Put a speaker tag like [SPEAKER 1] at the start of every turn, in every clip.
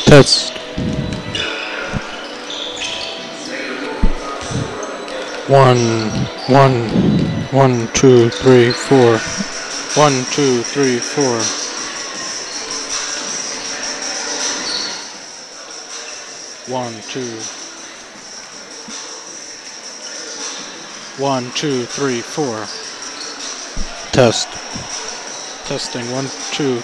[SPEAKER 1] Test. 1, 2, 3, 4. 1, 2, 3, 4. 1, 2. 1, 2, 3, 4. Test. Testing 1, 2.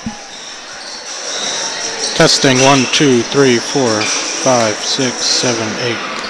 [SPEAKER 1] Testing 1, 2, 3, 4, 5, 6, 7, 8.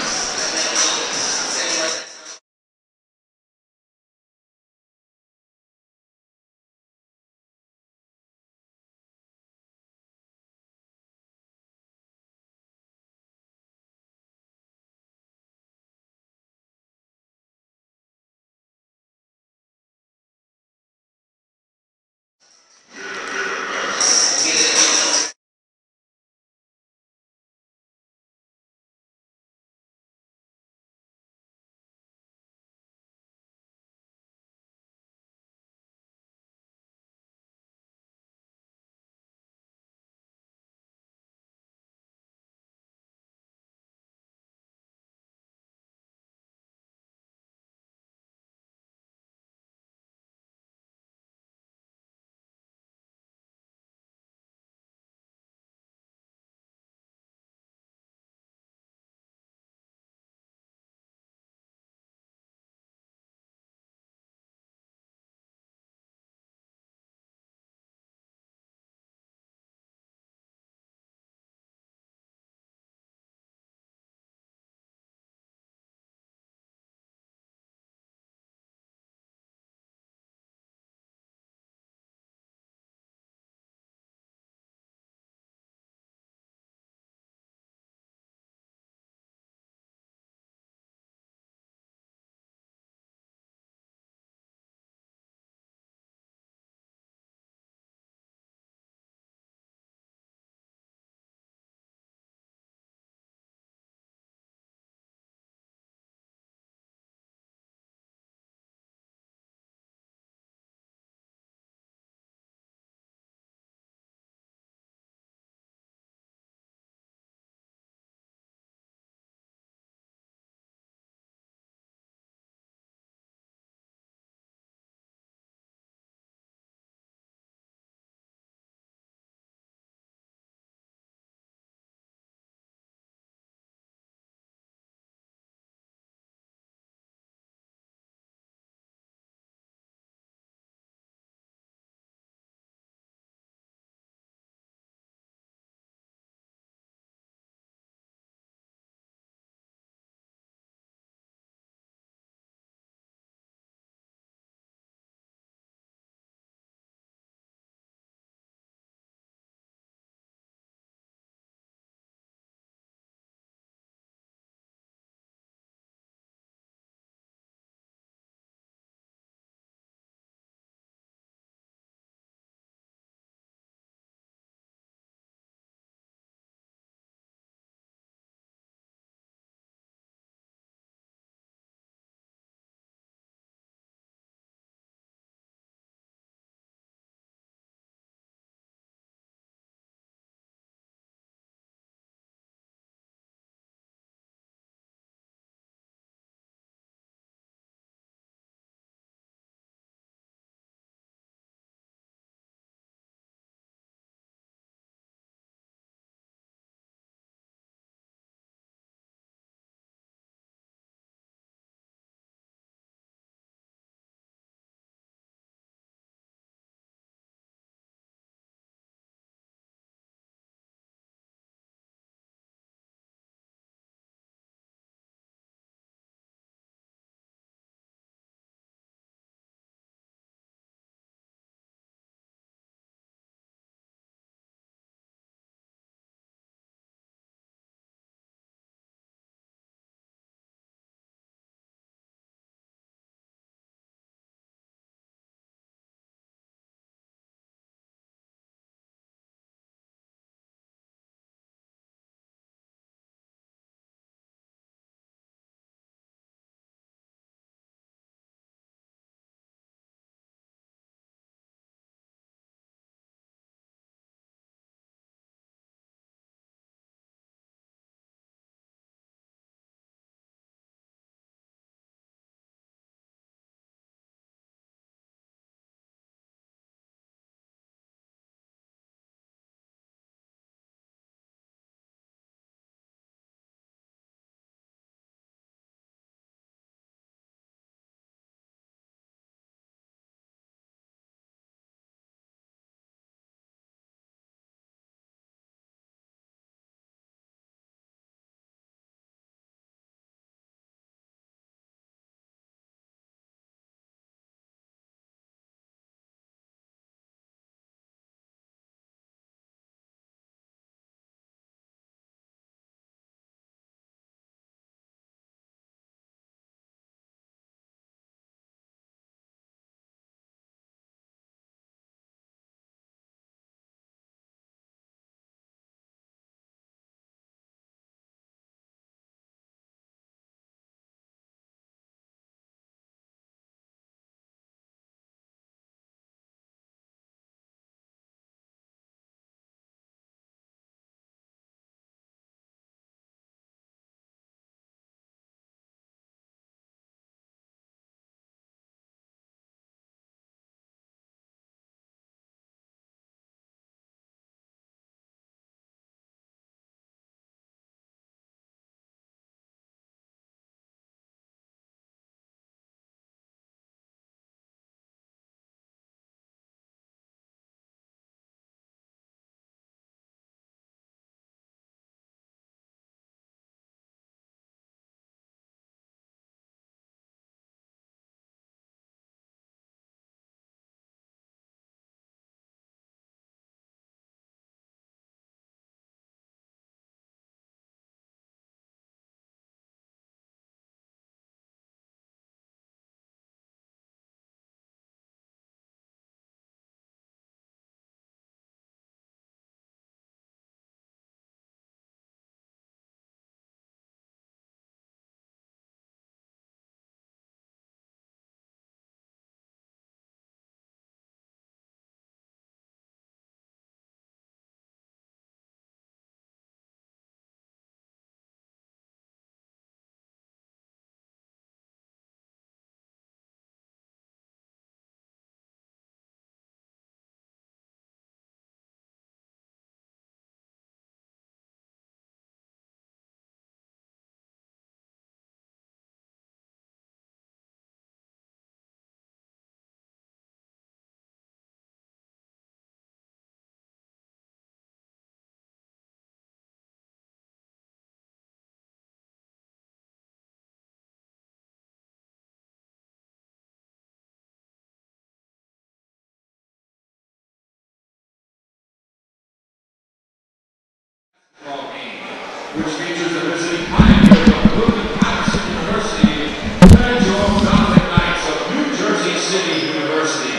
[SPEAKER 2] which features the visiting pioneers of William Paterson University and your Gothic Knights of New Jersey City University.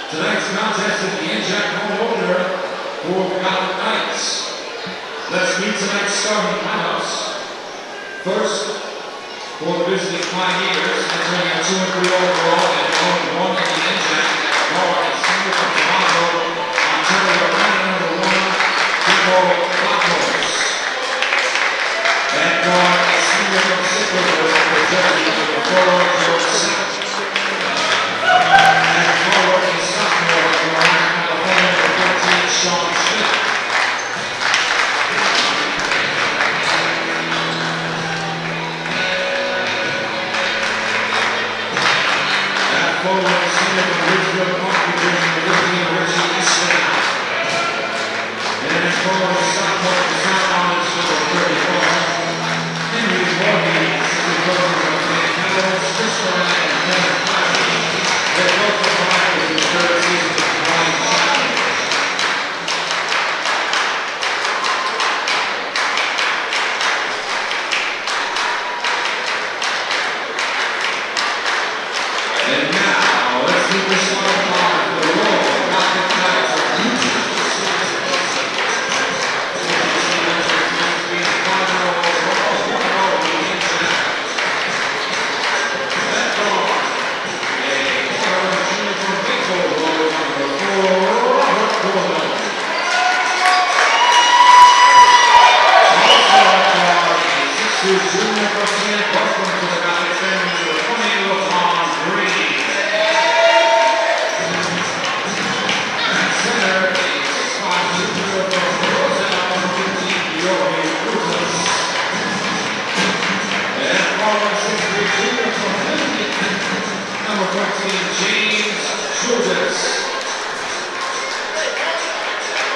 [SPEAKER 2] Tonight's contest is the NJAC home opener for the Gothic Knights. Let's meet tonight's starting lineups. First, for the visiting pioneers, entering at 2 and 3 overall and 0 and 1 in the NJAC at guard and senior from Toronto, Ontario, number 1, Triple Blackhouse. At guard and senior from Sickleville, New Jersey, number 4, George South. At forward and sophomore from California, number 13, Sean Schmidt. Forward and senior from Ridgeville, Park, New Jersey, Richie Eastman. And then forward and sophomore from South Island, number 34, Henry Morgan, senior program from Van Kellis, Chris Ryan, and Kevin Clary. They're both provided in the third season of Ryan Chapman. And now, let's keep this one apart for the Royal Gothic Knights of New Jersey City. Junior Garcia, welcome to the Gothic family, number 20, LeBron Green. At center, spot junior from Roselle, number 15, Yorkie Cruz. And forward 6'3" junior from Lincoln, number 14, James Schultes.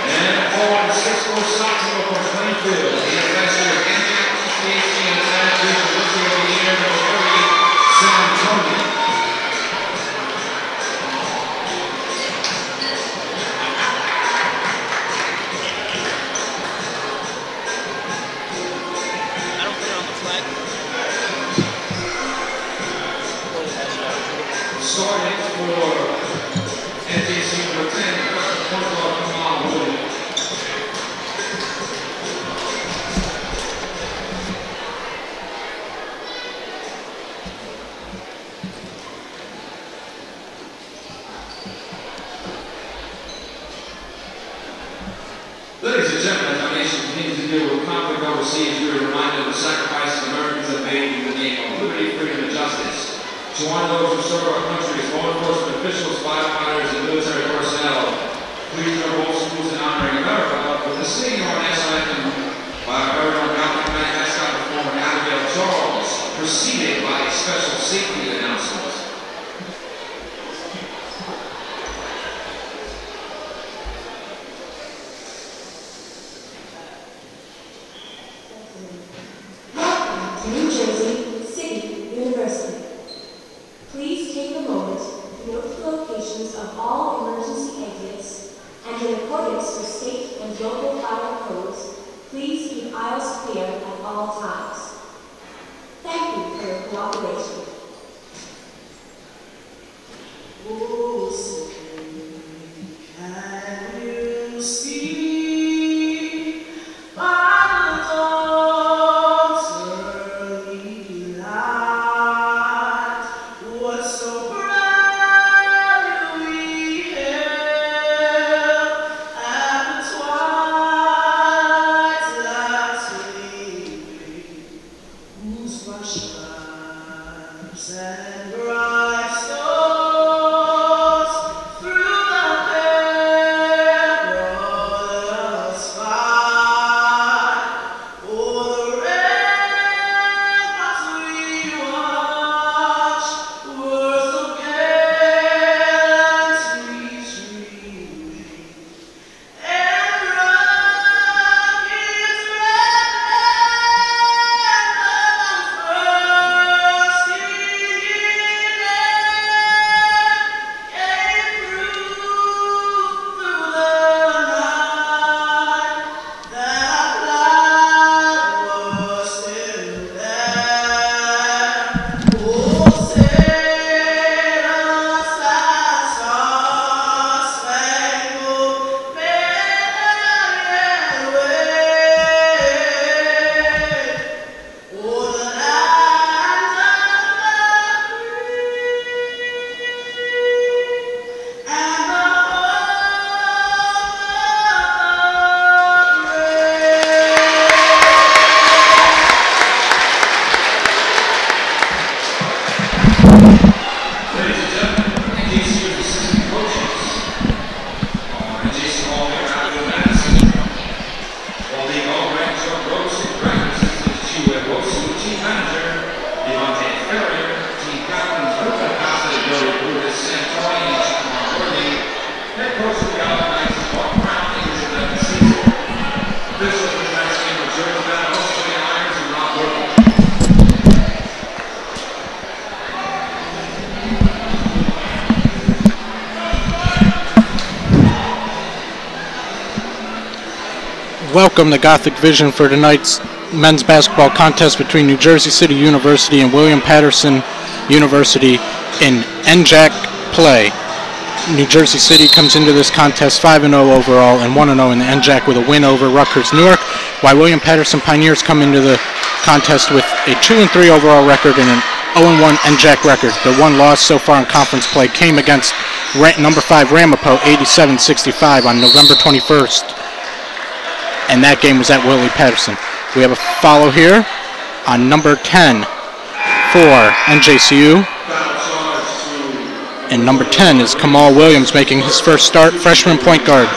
[SPEAKER 2] And forward 6'4" sophomore from Plainfield, the adventure of NJAC and Rookie of the Year, number 30, Sam Tony.
[SPEAKER 3] I don't put it on the flag.
[SPEAKER 2] Starting for NJAC number 10, point guard Kamal Williams. Ladies and gentlemen, as our nation continues to deal with conflict overseas, we are reminded of the sacrifices Americans have made in the name of liberty, freedom, and justice. To honor those who serve our country as law enforcement officials, firefighters, and military personnel, please join both schools in honoring America with the singing of our national anthem by our very own Gothic Knight mascot performer Abigail Charles, preceded by a special safety announcement.
[SPEAKER 4] New Jersey City University. Please take a moment to note the locations of all emergency exits, and in accordance with state and local fire codes, please keep aisles clear at all times. Thank you for your cooperation.
[SPEAKER 5] Oh, say, can you see by the dawn's early light what so proudly we hailed at the twilight's gleaming, whose bright stripes and bright stars
[SPEAKER 1] welcome the Gothic Vision for tonight's men's basketball contest between New Jersey City University and William Paterson University in NJAC play. New Jersey City comes into this contest 5-0 overall and 1-0 in the NJAC with a win over Rutgers Newark, while William Paterson Pioneers come into the contest with a 2-3 overall record and an 0-1 NJAC record. Their one loss so far in conference play came against number 5 Ramapo 87-65 on November 21st, and that game was at Willie Paterson. We have a follow here on number 10 for NJCU. And number 10 is Kamal Williams making his first start, freshman point guard.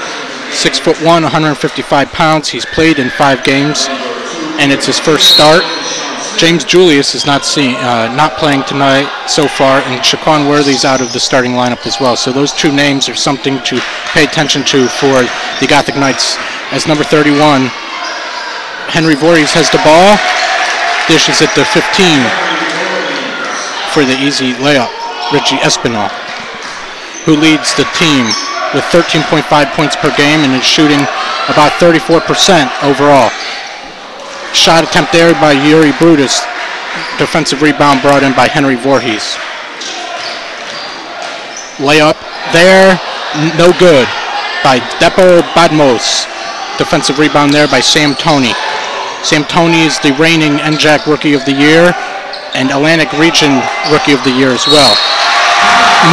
[SPEAKER 1] 6'1", 155 pounds. He's played in 5 games, and it's his first start. James Julius is not playing tonight so far, and Shaquan Worthy's out of the starting lineup as well. So those two names are something to pay attention to for the Gothic Knights. As number 31, Henry Voorhees has the ball, dishes it to 15 for the easy layup. Richie Espinal, who leads the team with 13.5 points per game and is shooting about 34% overall. Shot attempt there by Yuri Brutus. Defensive rebound brought in by Henry Voorhees. Layup there, no good by Depo Badmos. Defensive rebound there by Sam Toney. Sam Toney is the reigning NJAC Rookie of the Year and Atlantic Region Rookie of the Year as well.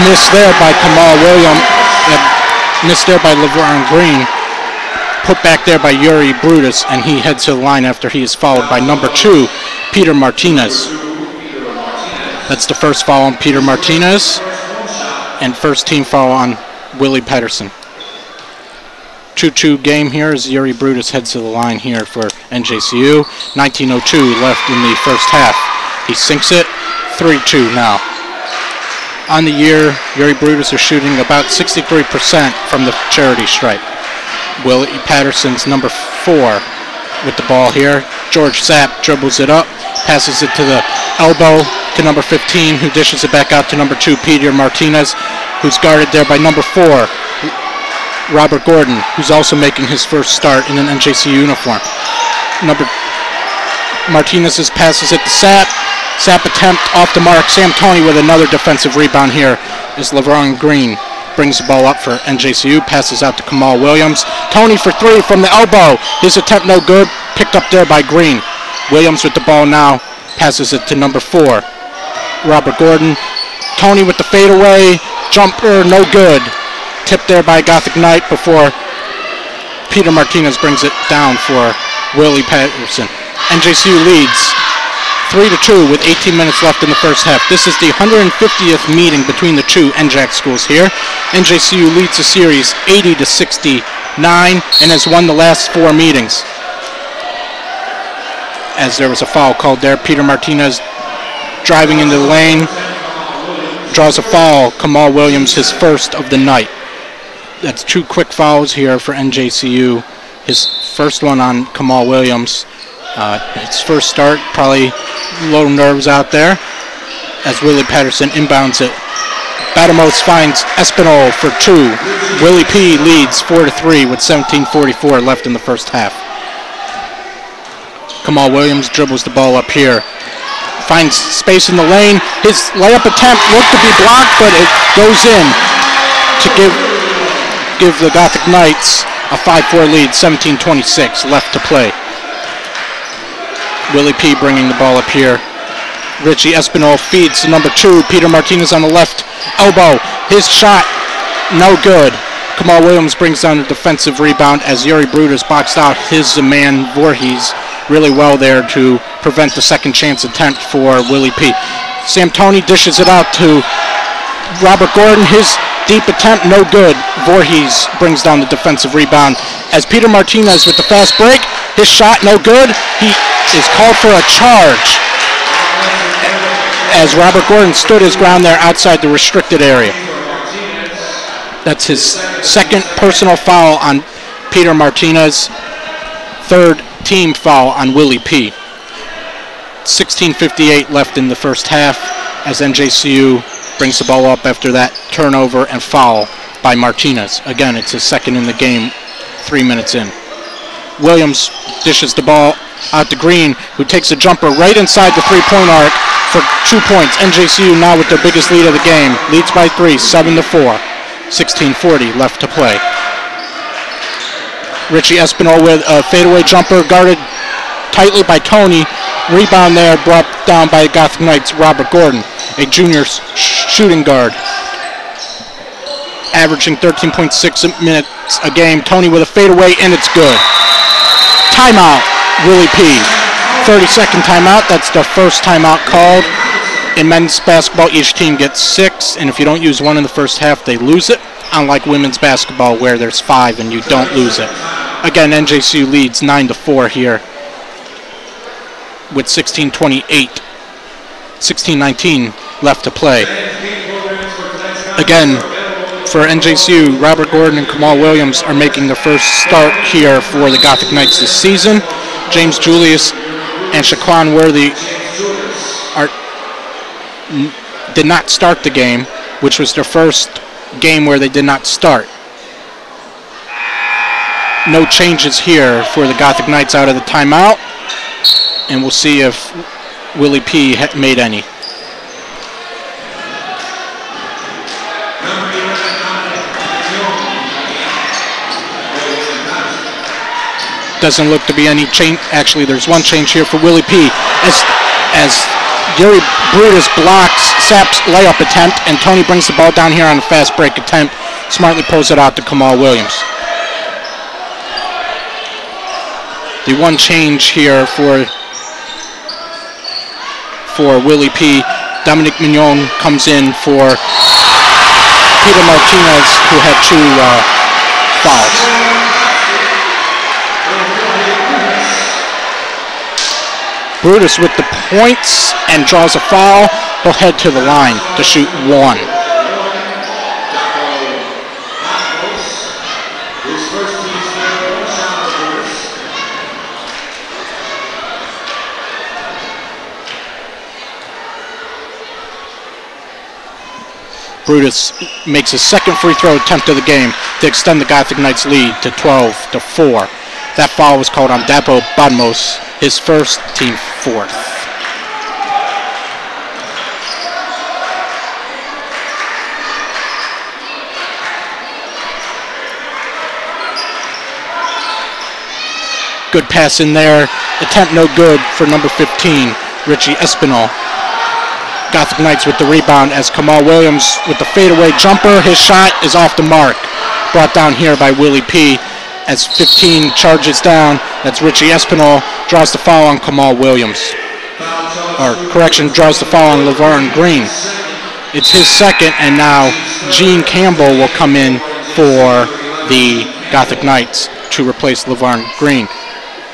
[SPEAKER 1] Missed there by Kamal Williams, missed there by LeVar Green, put back there by Yuri Brutus, and he heads to the line after he is fouled by number 2, Peter Martinez. That's the first foul on Peter Martinez, and first team foul on Willie Paterson. 2-2 game here as Yuri Brutus heads to the line here for NJCU. 19:02 left in the first half. He sinks it, 3-2 now. On the year, Yuri Brutus is shooting about 63% from the charity stripe. Willie Patterson's number 4 with the ball here. George Sapp dribbles it up, passes it to the elbow to number 15, who dishes it back out to number 2, Peter Martinez, who's guarded there by number 4, Robert Gordon, who's also making his first start in an NJC uniform. Martinez's passes it to Sapp. Sapp attempt off the mark. Sam Toney with another defensive rebound here as LeVar Green brings the ball up for NJCU, passes out to Kamal Williams. Toney for 3 from the elbow. His attempt no good, picked up there by Green. Williams with the ball now, passes it to number 4, Robert Gordon. Toney with the fadeaway, jumper no good. Tipped there by Gothic Knight before Peter Martinez brings it down for Willie Patterson. NJCU leads 3-2 with 18 minutes left in the first half. This is the 150th meeting between the two NJAC schools here. NJCU leads the series 80-69 and has won the last 4 meetings. As there was a foul called there, Peter Martinez driving into the lane, draws a foul. Kamal Williams, his first of the night. That's 2 quick fouls here for NJCU. His first one on Kamal Williams. His first start, probably low nerves out there as Willie Patterson inbounds it. Badamos finds Espinal for 2. Willie P leads 4-3 with 17:44 left in the first half. Kamal Williams dribbles the ball up here. Finds space in the lane. His layup attempt looked to be blocked, but it goes in to give the Gothic Knights a 5-4 lead, 17:26 left to play. Willie P bringing the ball up here. Richie Espinal feeds to number 2, Peter Martinez on the left elbow. His shot, no good. Kamal Williams brings down the defensive rebound as Yuri Brutus boxed out his man Voorhees really well there to prevent the second chance attempt for Willie P. Sam Toney dishes it out to Robert Gordon. His deep attempt, no good. Voorhees brings down the defensive rebound as Peter Martinez with the fast break. His shot, no good. He is called for a charge as Robert Gordon stood his ground there outside the restricted area. That's his second personal foul on Peter Martinez, third team foul on Willie P. 16:58 left in the first half as NJCU brings the ball up after that turnover and foul by Martinez. Again, it's his second in the game, 3 minutes in. Williams dishes the ball out to Green, who takes a jumper right inside the three-point arc for 2 points. NJCU now with their biggest lead of the game. Leads by 3, 7-4. 16:40 left to play. Richie Espinal with a fadeaway jumper guarded tightly by Tony. Rebound there brought down by Gothic Knights' Robert Gordon, a junior shooting guard. Averaging 13.6 minutes a game. Tony with a fadeaway, and it's good. Timeout, Willie P. 30-second timeout. That's the first timeout called. In men's basketball, each team gets 6, and if you don't use one in the first half, they lose it. Unlike women's basketball, where there's 5 and you don't lose it. Again, NJCU leads 9-4 here with 16:19 left to play. Again, for NJCU, Robert Gordon and Kamal Williams are making their first start here for the Gothic Knights this season. James Julius and Shaquan Worthy did not start the game, which was their first game where they did not start. No changes here for the Gothic Knights out of the timeout, and we'll see if Willie P. made any. Doesn't look to be any change. Actually, there's one change here for Willie P. As Yuri Brutus blocks Sapp's layup attempt, and Tony brings the ball down here on a fast break attempt. Smartly pulls it out to Kamal Williams. The one change here for Willie P. Dominic Mignon comes in for Peter Martinez, who had 2 fouls. Brutus with the points and draws a foul. He'll head to the line to shoot 1. Brutus makes his second free throw attempt of the game to extend the Gothic Knights lead to 12-4. That foul was called on Dapo Badmos, his first, team 4th. Good pass in there. Attempt no good for number 15, Richie Espinal. Gothic Knights with the rebound as Kamal Williams with the fadeaway jumper. His shot is off the mark. Brought down here by Willie P. As 15 charges down. That's Richie Espinal. Draws the foul on Kamal Williams. Or correction, draws the foul on LeVarn Green. It's his second, and now Gene Campbell will come in for the Gothic Knights to replace LeVarn Green.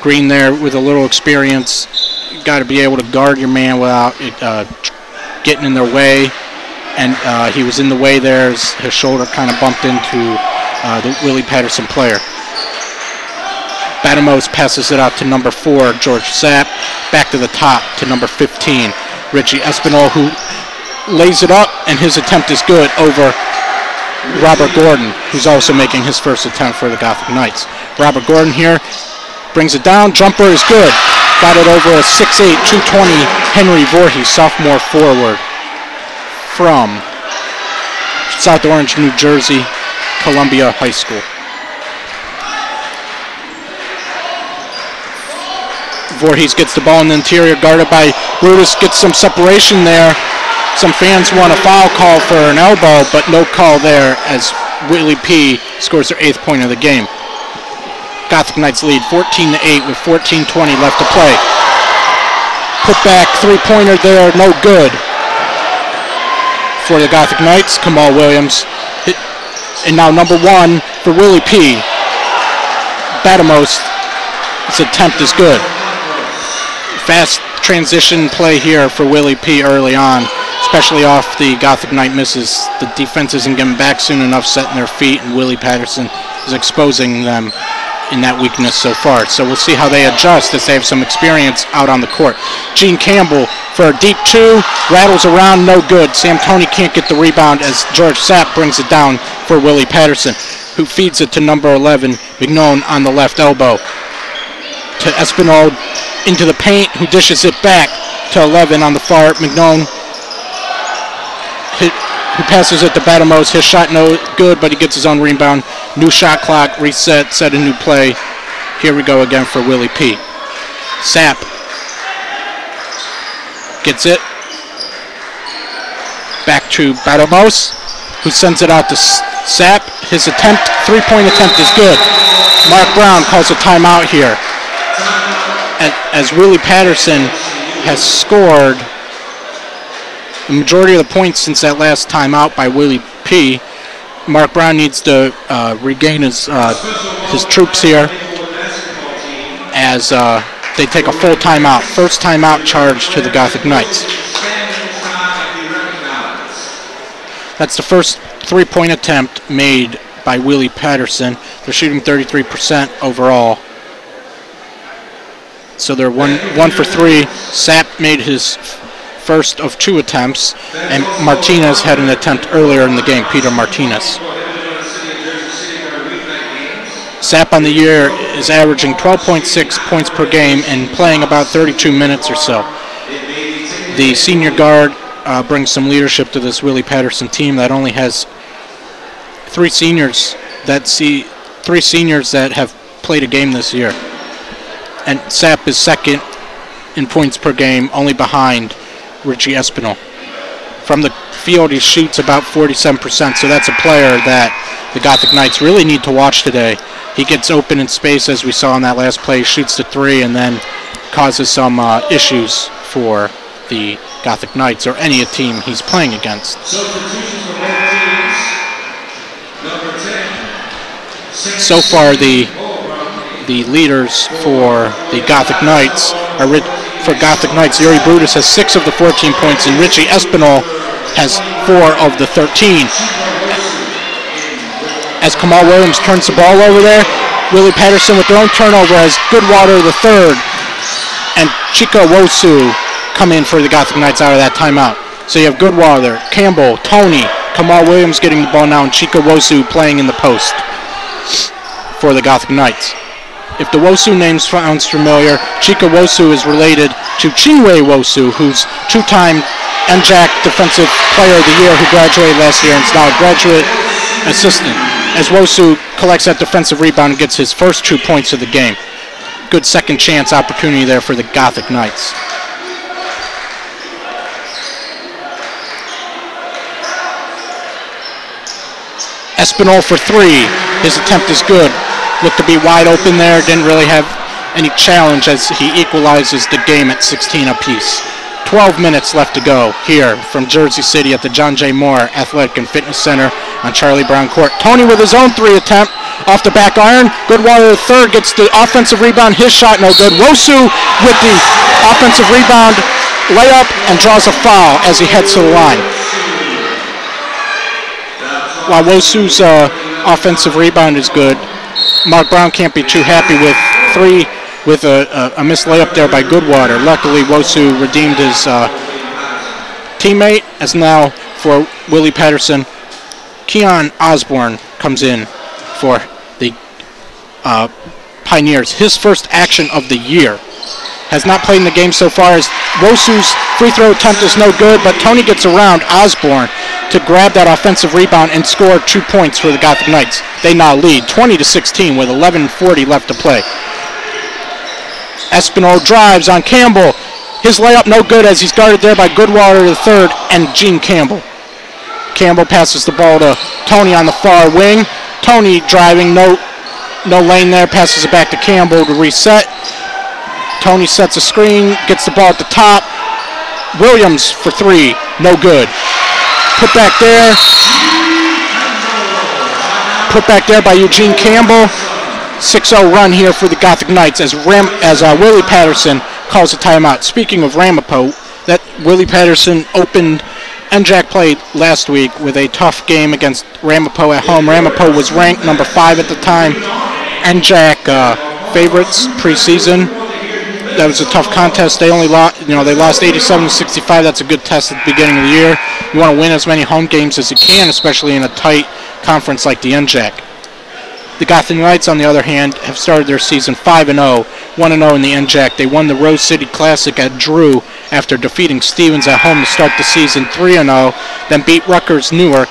[SPEAKER 1] Green there with a little experience. You got to be able to guard your man without it getting in their way, and he was in the way there as his shoulder kind of bumped into the Willie Paterson player. Badamos passes it out to number 4, George Sapp. Back to the top to number 15, Richie Espinal, who lays it up, and his attempt is good over Robert Gordon, who's also making his first attempt for the Gothic Knights. Robert Gordon here brings it down. Jumper is good. Got it over a 6'8", 220 Henry Voorhees, sophomore forward from South Orange, New Jersey, Columbia High School. Voorhees gets the ball in the interior, guarded by Brutus, gets some separation there. Some fans want a foul call for an elbow, but no call there as Willie P. scores their 8th point of the game. Gothic Knights lead 14-8 with 14:20 left to play. Put back three-pointer there, no good for the Gothic Knights. Kamal Williams. And now number 1 for Willie P. Badamos. His attempt is good. Fast transition play here for Willie P. early on, especially off the Gothic Knight misses. The defense isn't getting back soon enough, setting their feet, and Willie Paterson is exposing them in that weakness so far. So we'll see how they adjust as they have some experience out on the court. Gene Campbell for a deep 2, rattles around, no good. Sam Tony can't get the rebound as George Sapp brings it down for Willie Paterson, who feeds it to number 11, Mignon on the left elbow. to Espinal into the paint, who dishes it back to 11 on the far. McNone, who passes it to Batamos. His shot no good, but he gets his own rebound. New shot clock, reset, set a new play. Here we go again for Willie P. Sapp gets it. Back to Batamos, who sends it out to Sapp. His attempt, three-point attempt is good. Mark Brown calls a timeout here. As Willie Paterson has scored the majority of the points since that last timeout by Willie P. Mark Brown needs to regain his troops here as they take a full timeout. First timeout charge to the Gothic Knights. That's the first three-point attempt made by Willie Paterson. They're shooting 33% overall. So they're one for three. Sapp made his first of two attempts, and Martinez had an attempt earlier in the game, Peter Martinez. Sapp on the year is averaging 12.6 points per game and playing about 32 minutes or so. The senior guard brings some leadership to this Willie Paterson team that only has three seniors that have played a game this year. And Sapp is second in points per game, only behind Richie Espinal. From the field, he shoots about 47%, so that's a player that the Gothic Knights really need to watch today. He gets open in space, as we saw in that last play, shoots the three, and then causes some issues for the Gothic Knights or any team he's playing against. So far, the leaders for the Gothic Knights are Yuri Brutus has 6 of the 14 points, and Richie Espinal has 4 of the 13. As Kamal Williams turns the ball over there, Willie Paterson with their own turnover has Goodwater the third, and Chico Wosu come in for the Gothic Knights out of that timeout. So you have Goodwater, Campbell, Tony, Kamal Williams getting the ball now, and Chico Wosu playing in the post for the Gothic Knights. If the Wosu name sounds familiar, Chico Wosu is related to Chinwe Wosu, who's two-time NJAC Defensive Player of the Year, who graduated last year and is now a graduate assistant. As Wosu collects that defensive rebound and gets his first 2 points of the game. Good second chance opportunity there for the Gothic Knights. Espinal for 3. His attempt is good. Looked to be wide open there. Didn't really have any challenge as he equalizes the game at 16 apiece. 12 minutes left to go here from Jersey City at the John J. Moore Athletic and Fitness Center on Charlie Brown Court. Tony with his own 3 attempt off the back iron. Goodwater the third gets the offensive rebound. His shot no good. Wosu with the offensive rebound layup and draws a foul as he heads to the line. While Wosu's offensive rebound is good, Mark Brown can't be too happy with 3 with a missed layup there by Goodwater. Luckily, Wosu redeemed his teammate, as now for Willie Paterson, Keon Osborne comes in for the Pioneers. His first action of the year. Has not played in the game so far, as Wosu's free throw attempt is no good, but Tony gets around Osborne to grab that offensive rebound and score 2 points for the Gothic Knights. They now lead 20-16 with 11:40 left to play. Espinal drives on Campbell. His layup no good as he's guarded there by Goodwater the third and Gene Campbell. Campbell passes the ball to Tony on the far wing. Tony driving, no lane there, passes it back to Campbell to reset. Tony sets a screen, gets the ball at the top. Williams for 3, no good. Put back there by Eugene Campbell. 6-0 run here for the Gothic Knights as Willie Paterson calls a timeout. Speaking of Ramapo, that Willie Paterson opened NJAC play last week with a tough game against Ramapo at home. Ramapo was ranked number 5 at the time. NJAC favorites preseason. That was a tough contest. They only lost, they lost 87-65. That's a good test at the beginning of the year. You want to win as many home games as you can, especially in a tight conference like the NJAC. The Gothic Knights, on the other hand, have started their season 5-0, 1-0 in the NJAC. They won the Rose City Classic at Drew after defeating Stevens at home to start the season 3-0, then beat Rutgers Newark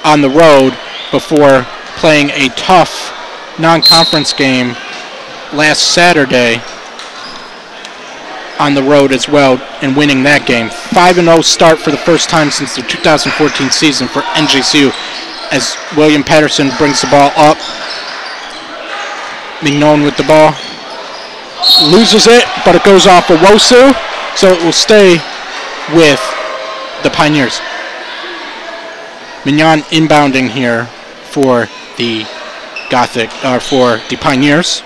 [SPEAKER 1] on the road before playing a tough non-conference game last Saturday on the road as well and winning that game. 5-0 start for the first time since the 2014 season for NJCU as William Paterson brings the ball up. Mignon with the ball. Loses it, but it goes off of Wosu, so it will stay with the Pioneers. Mignon inbounding here for the for the Pioneers.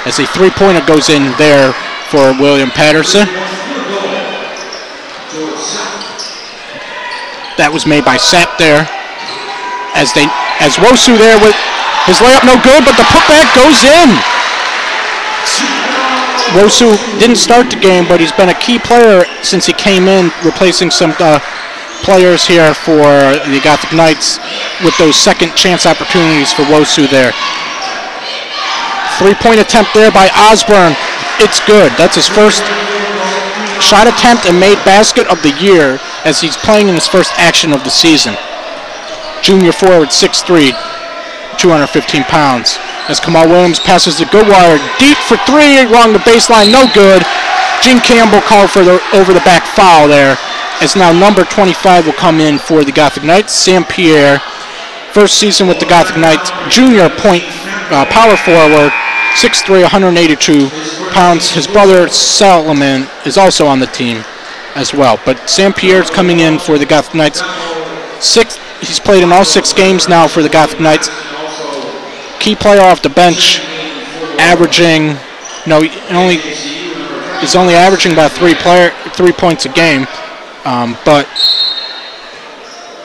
[SPEAKER 1] As a three-pointer goes in there for William Paterson. That was made by Sapp there. As Wosu there with his layup, no good, but the putback goes in. Wosu didn't start the game, but he's been a key player since he came in, replacing some players here for the Gothic Knights with those second chance opportunities for Wosu there. Three-point attempt there by Osborne. It's good. That's his first shot attempt and made basket of the year as he's playing in his first action of the season. Junior forward, 6'3", 215 pounds. As Kamal Williams passes the Goodwire deep for three along the baseline, no good. Gene Campbell called for the over-the-back foul there. As now number 25 will come in for the Gothic Knights, Sam Pierre. First season with the Gothic Knights, junior power forward, 6'3", 182 pounds. His brother Solomon is also on the team as well. But Sam Pierre's coming in for the Gothic Knights. He's played in all 6 games now for the Gothic Knights. Key player off the bench, averaging, he's only averaging about 3 points a game, but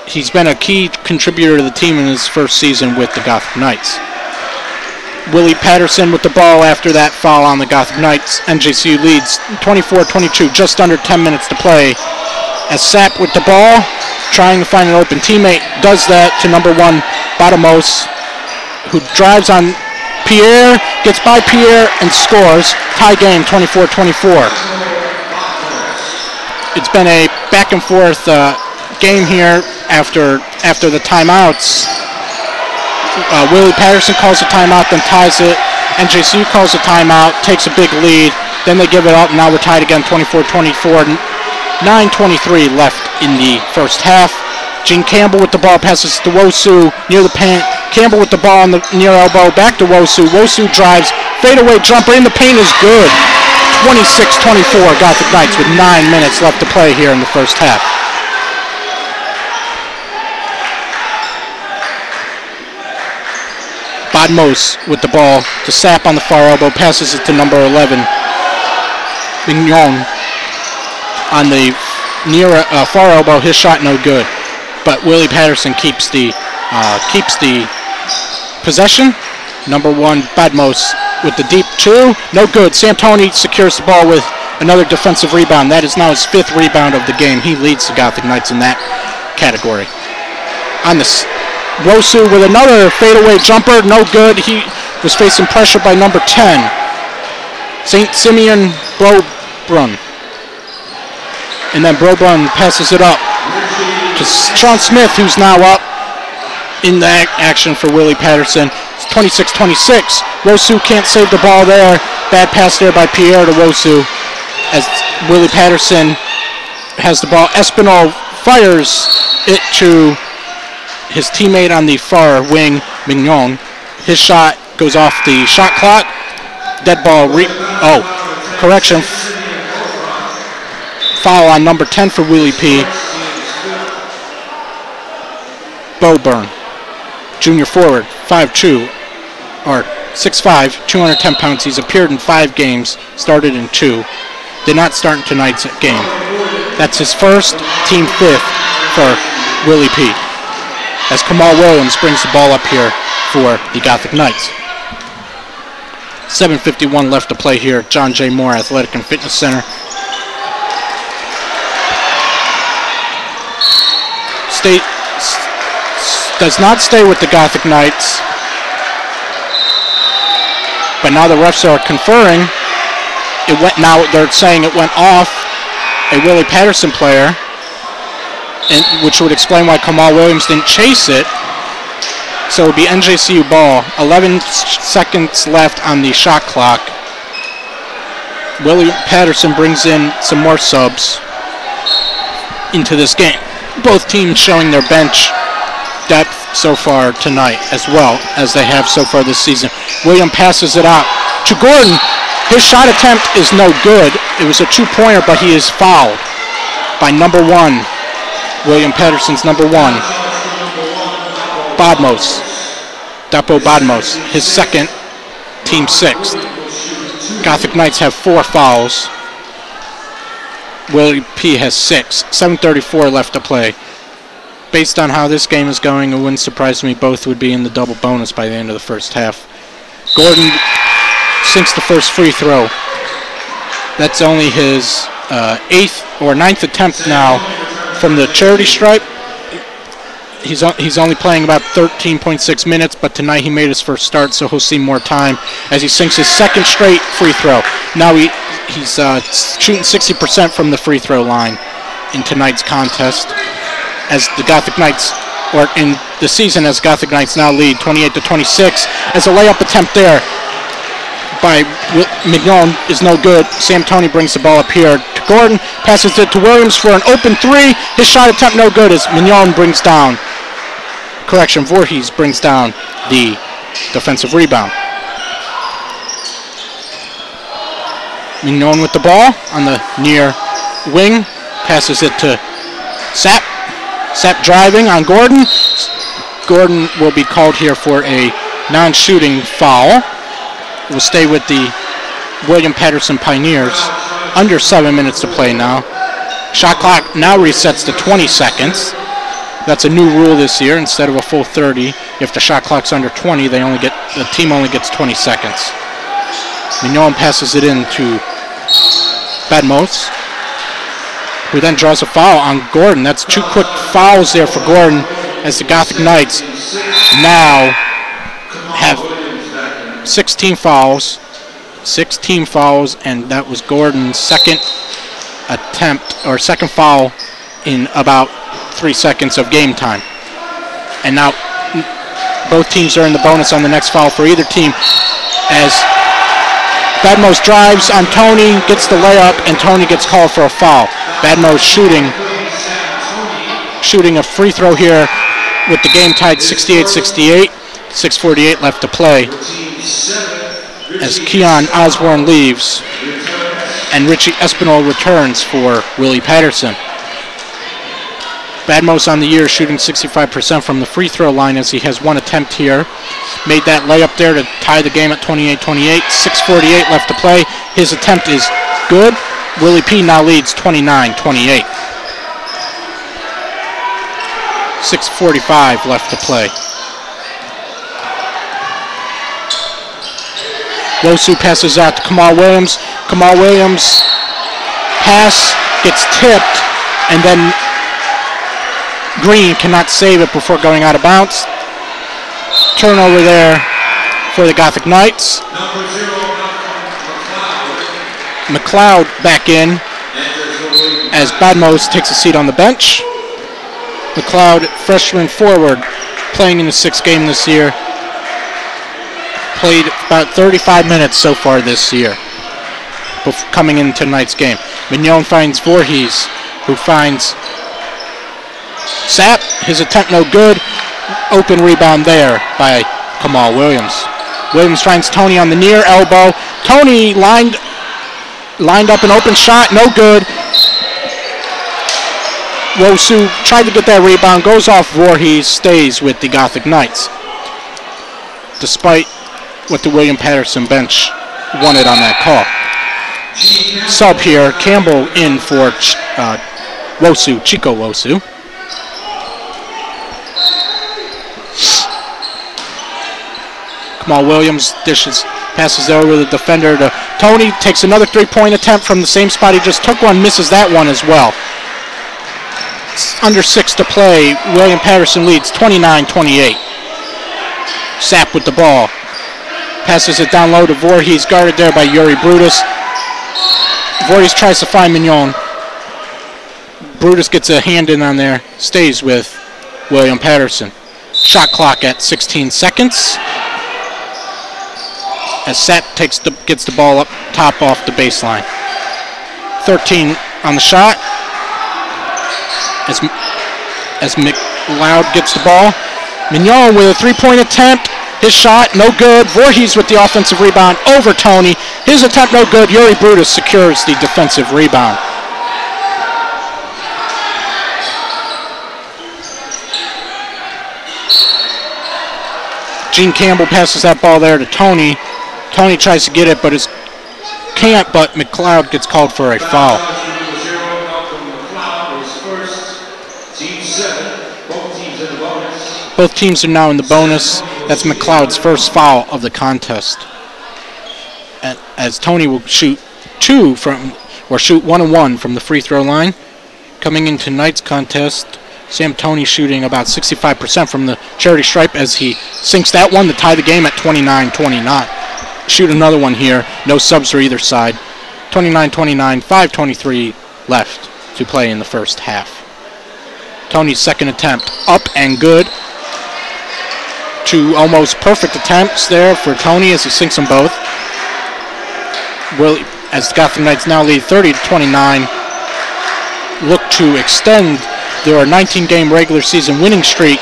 [SPEAKER 1] he's been a key contributor to the team in his first season with the Gothic Knights. Willie Paterson with the ball after that foul on the Gothic Knights. NJCU leads 24-22, just under 10 minutes to play. As Sapp with the ball, trying to find an open teammate, does that to number 1, Badamos, who drives on Pierre, gets by Pierre, and scores. Tie game, 24-24. It's been a back-and-forth game here after the timeouts. Willie Paterson calls a timeout, then ties it. NJCU calls a timeout, takes a big lead. Then they give it up, and now we're tied again, 24-24. 9:23 left in the first half. Gene Campbell with the ball, passes to Wosu near the paint. Campbell with the ball on the near elbow, back to Wosu. Wosu drives, fadeaway jumper in the paint is good. 26-24, Gothic Knights with 9 minutes left to play here in the first half. Badmos with the ball to Sapp on the far elbow, passes it to number 11. Mignon on the near far elbow, his shot no good. But Willie Paterson keeps the possession. Number 1, Badmos with the deep 2, no good. Santoni secures the ball with another defensive rebound. That is now his 5th rebound of the game. He leads the Gothic Knights in that category. On this, Wosu with another fadeaway jumper, no good. He was facing pressure by number 10, St. Simeon Brobrun. And then Brobrun passes it up to Sean Smith, who's now up in that action for Willie Paterson. It's 26-26. Wosu can't save the ball there. Bad pass there by Pierre to Wosu. As Willie Paterson has the ball, Espinal fires it to his teammate on the far wing, Mignon. His shot goes off the shot clock. Dead ball. Correction. Foul on number 10 for Willie P. Boburn, junior forward, 5'2", or 6'5", 210 pounds. He's appeared in 5 games, started in 2. Did not start in tonight's game. That's his first, team 5th for Willie P. As Kamal Williams brings the ball up here for the Gothic Knights. 7:51 left to play here at John J. Moore Athletic and Fitness Center. does not stay with the Gothic Knights. But now the refs are conferring. They're saying it went off a Willie Paterson player, which would explain why Kamal Williams didn't chase it. So it would be NJCU ball. 11 seconds left on the shot clock. William Paterson brings in some more subs into this game. Both teams showing their bench depth so far tonight, as well as they have so far this season. William passes it out to Gordon. His shot attempt is no good. It was a two-pointer, but he is fouled by number 1. William Paterson's number 1. Bodmos. Dapo Bodmos. His second, team 6th. Gothic Knights have 4 fouls. Willie P has 6. 7:34 left to play. Based on how this game is going, it wouldn't surprise me both would be in the double bonus by the end of the first half. Gordon sinks the first free throw. That's only his 8th or 9th attempt now from the charity stripe. He's only playing about 13.6 minutes, but tonight he made his first start, so he'll see more time as he sinks his second straight free throw. Now he's shooting 60% from the free throw line in tonight's contest, as the Gothic Knights, or in the season as Gothic Knights now lead 28-26, as a layup attempt there by Mignon is no good. Sam Toney brings the ball up here to Gordon, passes it to Williams for an open 3. His shot attempt no good as Mignon brings down, Voorhees brings down the defensive rebound. Mignon with the ball on the near wing, passes it to Sapp. Sapp driving on Gordon. Gordon will be called here for a non-shooting foul. Will stay with the William Paterson Pioneers. Under 7 minutes to play now. Shot clock now resets to 20 seconds. That's a new rule this year. Instead of a full 30, if the shot clock's under 20, the team only gets 20 seconds. Mignon passes it in to Badmos, who then draws a foul on Gordon. That's 2 quick fouls there for Gordon, as the Gothic Knights now have 16 fouls, and that was Gordon's second foul in about 3 seconds of game time. And now both teams are in the bonus on the next foul for either team, as Badmos drives on Toney, gets the layup, and Toney gets called for a foul. Badmos shooting a free throw here with the game tied 68-68. 6:48 left to play as Keon Osborne leaves and Richie Espinal returns for Willie Paterson. Badmos on the year shooting 65% from the free throw line, as he has 1 attempt here. Made that layup there to tie the game at 28-28. 6:48 left to play. His attempt is good. Willie P now leads 29-28. 6:45 left to play. Wosu passes out to Kamal Williams. Kamal Williams' pass gets tipped, and then Green cannot save it before going out of bounds. Turnover there for the Gothic Knights. McLeod back in as Badmos takes a seat on the bench. McLeod, freshman forward, playing in the 6th game this year. Played about 35 minutes so far this year coming into tonight's game. Mignon finds Voorhees, who finds Sapp. His attempt no good. Open rebound there by Kamal Williams. Williams finds Toney on the near elbow. Toney lined up an open shot, no good. Wosu tried to get that rebound, goes off Voorhees, stays with the Gothic Knights, despite what the William Paterson bench wanted on that call. Sub here, Campbell in for Wosu, Chico Wosu. Kamal Williams passes over the defender to Toney, takes another 3-point attempt from the same spot he just took one, misses that one as well. under 6 to play. William Paterson leads 29-28. Sapp with the ball. Passes it down low to Voorhees, guarded there by Yuri Brutus. Voorhees tries to find Mignon. Brutus gets a hand in on there, stays with William Paterson. Shot clock at 16 seconds. As Sapp gets the ball up top off the baseline. 13 on the shot. As McLeod gets the ball. Mignon with a three-point attempt. His shot, no good. Voorhees with the offensive rebound over Tony. His attempt, no good. Yuri Brutus secures the defensive rebound. Gene Campbell passes that ball there to Tony. Tony tries to get it, but can't, but McLeod gets called for a foul. Both teams are now in the bonus. That's McLeod's first foul of the contest. As Tony will shoot 1 and 1 from the free throw line. Coming into tonight's contest, Sam Tony shooting about 65% from the charity stripe as he sinks that one to tie the game at 29-29. Shoot another one here. No subs for either side. 29-29, 5:23 left to play in the first half. Tony's second attempt up and good. 2 almost perfect attempts there for Tony as he sinks them both. As the Gotham Knights now lead 30-29, look to extend their 19-game regular season winning streak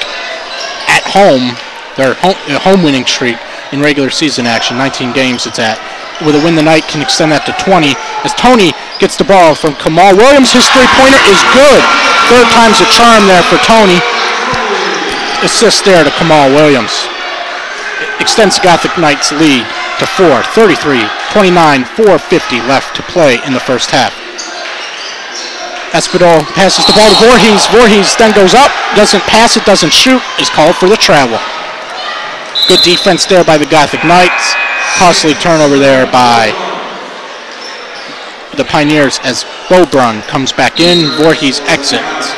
[SPEAKER 1] at home. Their home winning streak in regular season action, 19 games it's at. With a win tonight, can extend that to 20. As Tony gets the ball from Kamal Williams, his three-pointer is good. Third time's a charm there for Tony. Assist there to Kamal Williams. Extends Gothic Knights lead to 4, 33-29, 4:50 left to play in the first half. Espinal passes the ball to Voorhees. Voorhees then goes up, doesn't pass it, doesn't shoot, is called for the travel. Good defense there by the Gothic Knights. Costly turnover there by the Pioneers as Bobrun comes back in. Voorhees exits.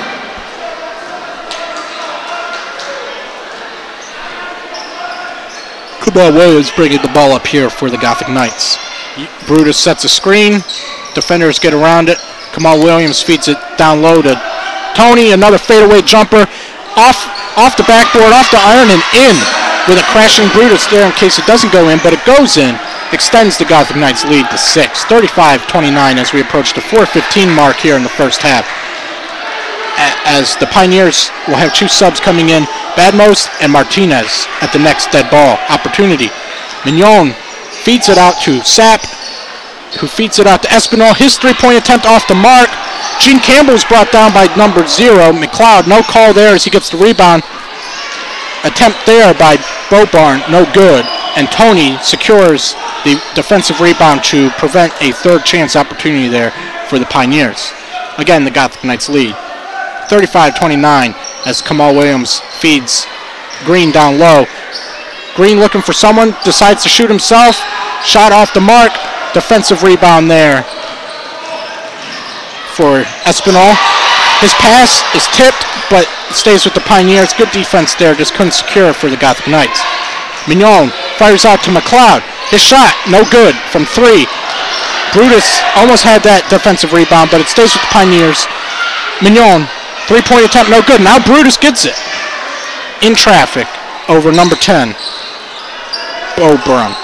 [SPEAKER 1] Kamal Williams bringing the ball up here for the Gothic Knights. Brutus sets a screen. Defenders get around it. Kamal Williams feeds it down low to Tony. Another fadeaway jumper. Off the backboard, off the iron, and in with a crashing Brutus there in case it doesn't go in, but it goes in. Extends the Gothic Knights lead to 6. 35-29 as we approach the 4:15 mark here in the first half. As the Pioneers will have 2 subs coming in, Badmos and Martinez at the next dead ball opportunity. Mignon feeds it out to Sapp, who feeds it out to Espinal. His three-point attempt off the mark. Gene Campbell's brought down by number 0. McLeod, no call there as he gets the rebound. Attempt there by Bobarn, no good. And Tony secures the defensive rebound to prevent a third chance opportunity there for the Pioneers. Again, the Gothic Knights lead. 35-29 as Kamal Williams feeds Green down low. Green looking for someone, decides to shoot himself. Shot off the mark. Defensive rebound there for Espinal. His pass is tipped, but stays with the Pioneers. Good defense there, just couldn't secure it for the Gothic Knights. Mignon fires out to McLeod. His shot, no good, from 3. Brutus almost had that defensive rebound, but it stays with the Pioneers. Mignon, three-point attempt, no good. Now Brutus gets it. In traffic over number 10, Bobrun.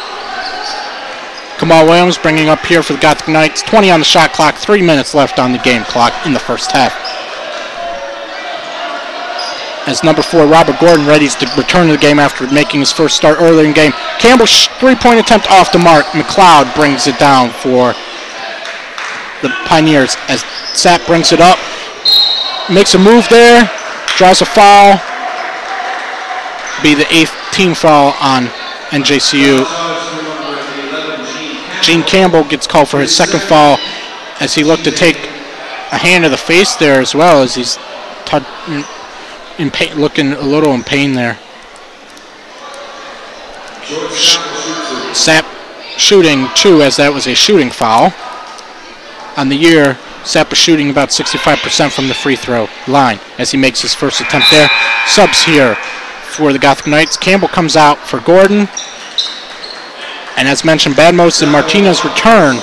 [SPEAKER 1] Kamal Williams bringing up here for the Gothic Knights. 20 on the shot clock, 3 minutes left on the game clock in the first half. As number 4, Robert Gordon, readies to return to the game after making his first start earlier in the game. Campbell's three-point attempt off the mark. McLeod brings it down for the Pioneers as Sapp brings it up. Makes a move there, draws a foul. Be the 8th team foul on NJCU. Gene Campbell gets called for his second foul as he looked to take a hand to the face there as well as he's in pain, looking a little in pain there. Sapp shooting 2 as that was a shooting foul. on the year, Sapp is shooting about 65% from the free throw line as he makes his first attempt there. Subs here for the Gothic Knights. Campbell comes out for Gordon. And as mentioned, Badmos and Martinez return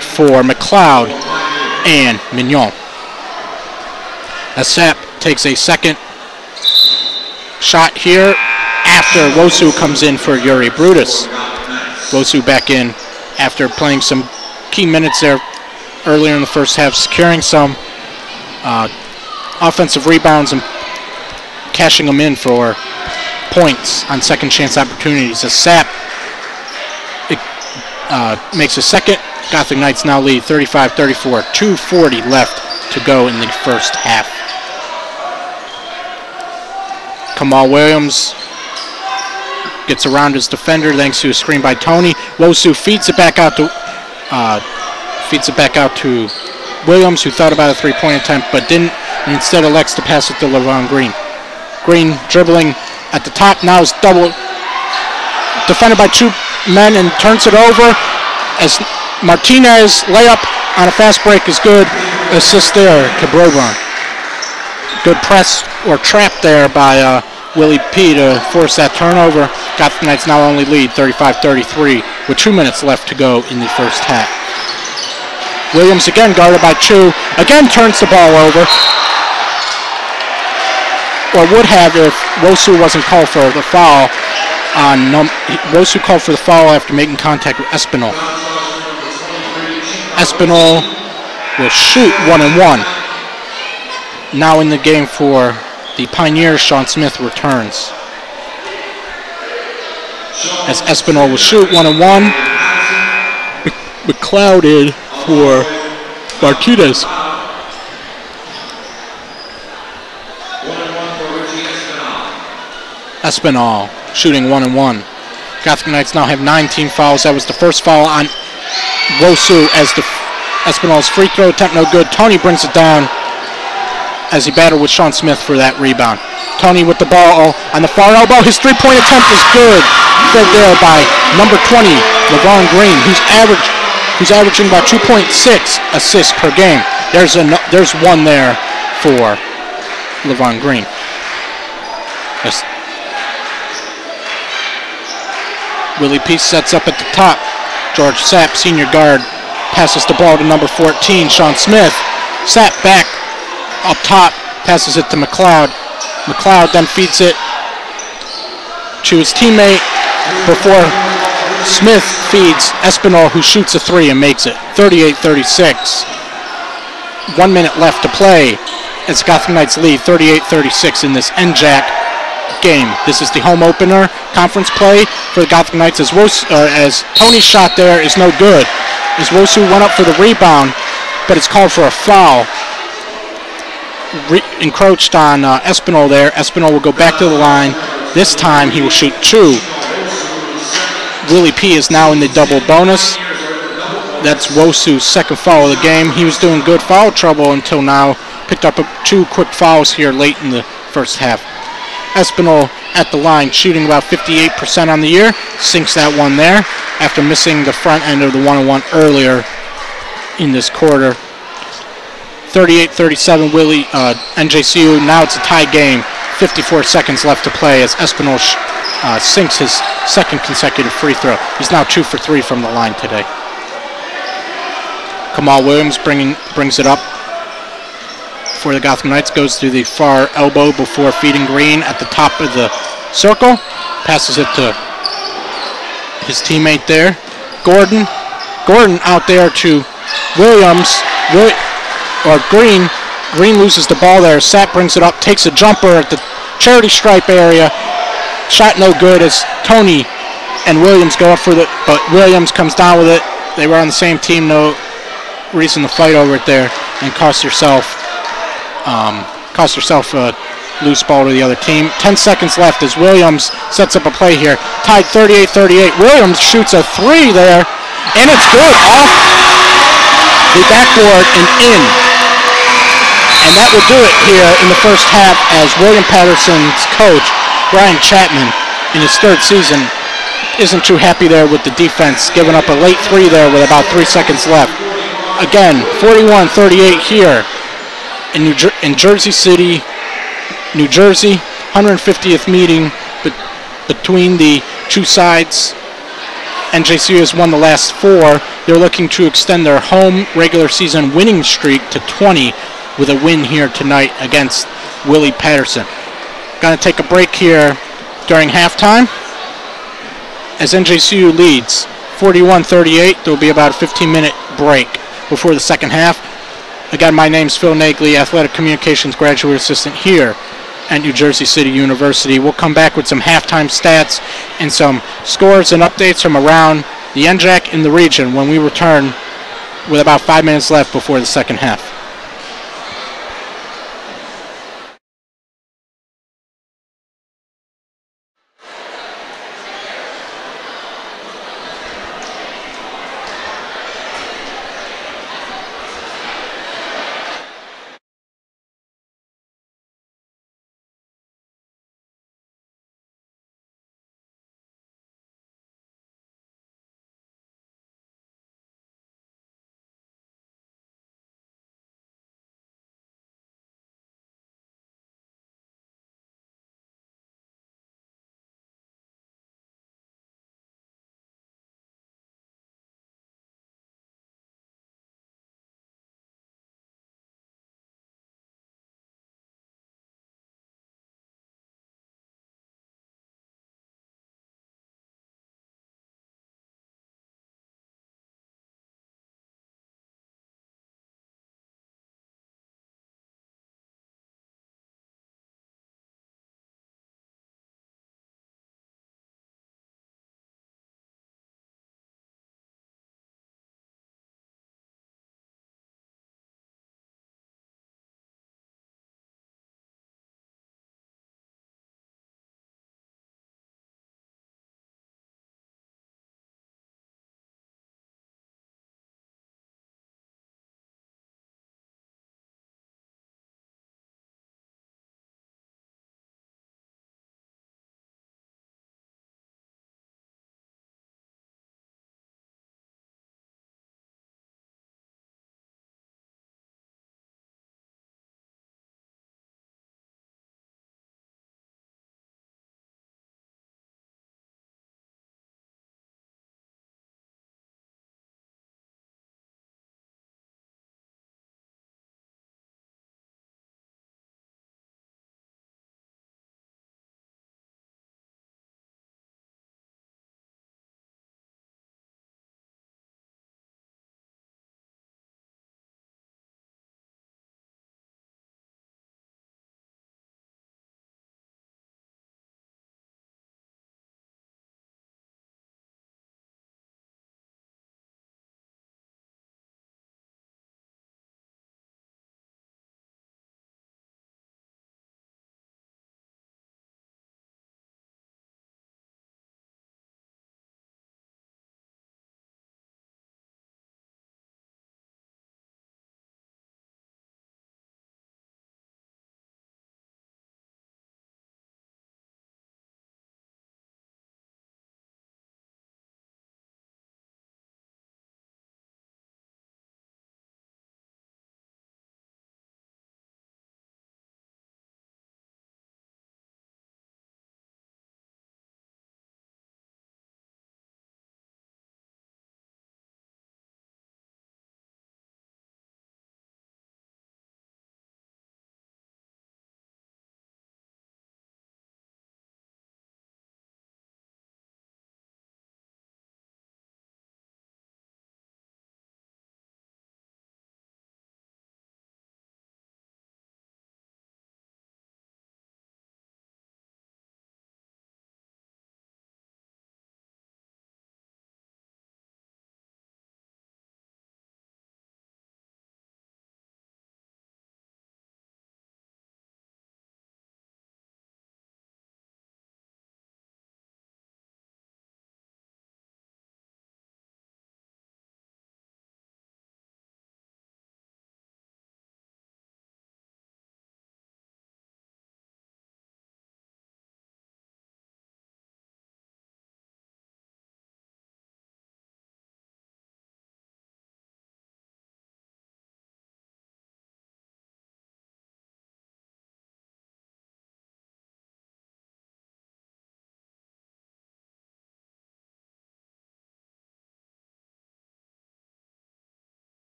[SPEAKER 1] for McLeod and Mignon. As Sapp takes a second shot here after Wosu comes in for Yuri Brutus. Wosu back in after playing some key minutes there earlier in the first half, securing some offensive rebounds and cashing them in for points on second chance opportunities. As Sapp makes a second, Gothic Knights now lead 35-34, 2:40 left to go in the first half. Kamal Williams gets around his defender thanks to a screen by Tony. Wosu feeds it back out to Williams, who thought about a three-point attempt but didn't, and instead elects to pass it to LeVon Green. Green dribbling at the top, now is double defended by two men and turns it over as Martinez layup on a fast break is good. Assist there to Broban. Good press or trap there by Willie P to force that turnover. Gothic Knights now only lead 35-33 with 2 minutes left to go in the first half. Williams again guarded by Chu, again turns the ball over, or would have if Wosu wasn't called for the foul. Wosu called for the foul after making contact with Espinal. Espinal will shoot 1-1. Now in the game for the Pioneers, Sean Smith returns. As Espinal will shoot 1-1. McLeod in for Martinez. Espinal shooting 1-1. Gothic Knights now have 19 fouls. That was the first foul on Wosu as the Espinal's free throw attempt no good. Tony brings it down as he battled with Sean Smith for that rebound. Tony with the ball on the far elbow. His three-point attempt is good. Fed there by number 20, LeVon Green, who's averaging about 2.6 assists per game. There's one there for LeVon Green. Yes. Willie Peace sets up at the top. George Sapp, senior guard, passes the ball to number 14, Sean Smith. Sapp back up top, passes it to McLeod. McLeod then feeds it to his teammate before Smith feeds Espinal, who shoots a three and makes it. 38-36. 1 minute left to play as Gothic Knights lead 38-36 in this NJAC game. This is the home opener conference play for the Gothic Knights as Tony's shot there is no good. As Wosu went up for the rebound, but it's called for a foul. Encroached on Espinal there. Espinal will go back to the line. This time he will shoot two. Willie P is now in the double bonus. That's Wosu's second foul of the game. He was doing good foul trouble until now. Picked up two quick fouls here late in the first half. Espinal at the line, shooting about 58% on the year. Sinks that one there after missing the front end of the 1-on-1 earlier in this quarter. 38-37 NJCU. Now it's a tie game. 54 seconds left to play as Espinal sinks his second consecutive free throw. He's now 2 for 3 from the line today. Kamal Williams brings it up for the Gotham Knights. Goes through the far elbow before feeding Green at the top of the circle. Passes it to his teammate there, Gordon. Gordon out there to Williams. Green. Green loses the ball there. Sapp brings it up, takes a jumper at the charity stripe area. Shot no good as Tony and Williams go up for it, but Williams comes down with it. They were on the same team, no reason to fight over it there, and cost yourself a loose ball to the other team. 10 seconds left as Williams sets up a play here. Tied 38-38. Williams shoots a three there, and it's good off the backboard and in. And that will do it here in the first half as William Paterson's coach, Brian Chapman, in his third season, isn't too happy there with the defense, giving up a late three there with about 3 seconds left. Again, 41-38 here in Jersey City, New Jersey. 150th meeting between the two sides. NJCU has won the last 4. They're looking to extend their home regular season winning streak to 20 with a win here tonight against Willie Paterson. Going to take a break here during halftime as NJCU leads 41-38. There will be about a 15-minute break before the second half. Again, my name's Phil Nagley, Athletic Communications Graduate Assistant here at New Jersey City University. We'll come back with some halftime stats and some scores and updates from around the NJAC in the region when we return with about 5 minutes left before the second half.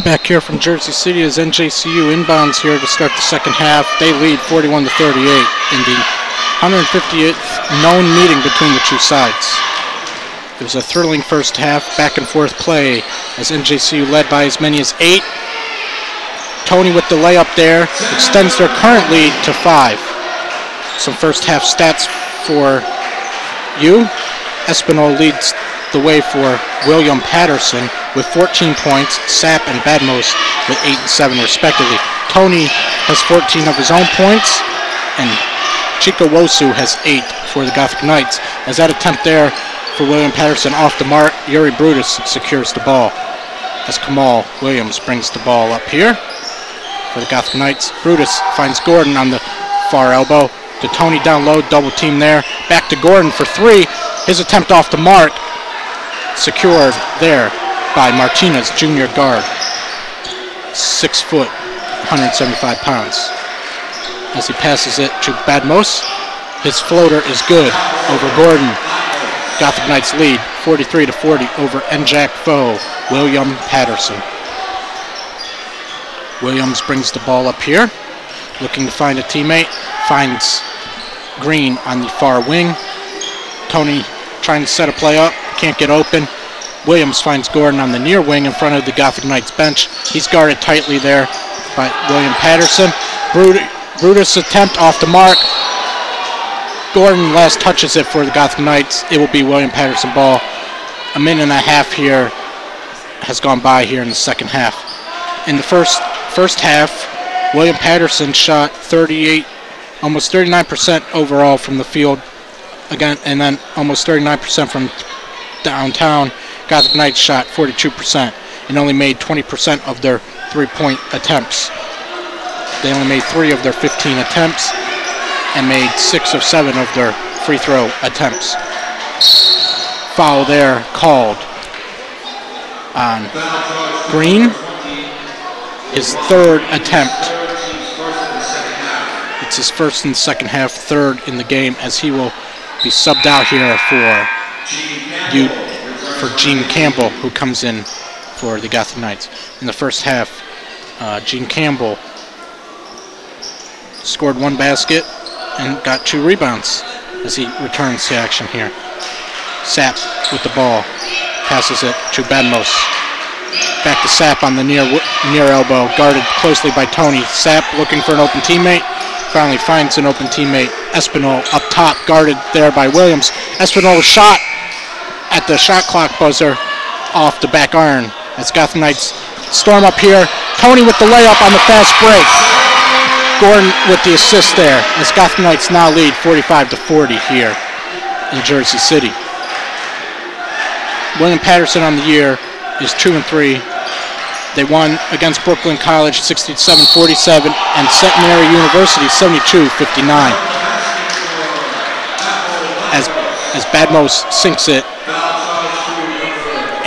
[SPEAKER 1] Back here from Jersey City as NJCU inbounds here to start the second half. They lead 41-38 in the 158th known meeting between the two sides. It was a thrilling first half, back and forth play as NJCU led by as many as 8. Tony with the layup there extends their current lead to 5. Some first half stats for you. Espinal leads the way for William Paterson with 14 points, Sapp and Badmos with 8 and 7 respectively. Tony has 14 of his own points, and Chico Wosu has 8 for the Gothic Knights. As that attempt there for William Paterson off the mark, Yuri Brutus secures the ball. As Kamal Williams brings the ball up here for the Gothic Knights. Brutus finds Gordon on the far elbow. To Tony down low, double team there. Back to Gordon for 3. His attempt off the mark, secured there by Martinez, junior guard. 6 foot, 175 pounds. As he passes it to Badmos, his floater is good over Gordon. Gothic Knights lead 43-40 over NJAC foe William Paterson. Williams brings the ball up here, looking to find a teammate. Finds Green on the far wing. Tony trying to set a play up, can't get open. Williams finds Gordon on the near wing in front of the Gothic Knights bench. He's guarded tightly there by William Paterson. Brutus attempt off the mark. Gordon last touches it for the Gothic Knights. It will be William Paterson ball. A minute and a half here has gone by here in the second half. In the first half, William Paterson shot 38, almost 39% overall from the field, again, and then almost 39% from downtown. Gothic Knights shot 42% and only made 20% of their three-point attempts. They only made 3 of their 15 attempts and made 6 of 7 of their free throw attempts. Foul there called on Green. His third attempt. It's his first in the second half, third in the game, as he will be subbed out here for Gene Campbell, who comes in for the Gothic Knights. In the first half, Gene Campbell scored 1 basket and got 2 rebounds as he returns to action here. Sapp with the ball, passes it to Badmos. Back to Sapp on the near elbow, guarded closely by Tony. Sapp looking for an open teammate, finally finds an open teammate. Espinal up top, guarded there by Williams. Espinal shot at the shot clock buzzer off the back iron as Gothic Knights storm up here. Tony with the layup on the fast break. Gordon with the assist there as Gothic Knights now lead 45-40 here in Jersey City. William Paterson on the year is 2-3. They won against Brooklyn College 67-47 and Centenary University 72-59. As Badmos sinks it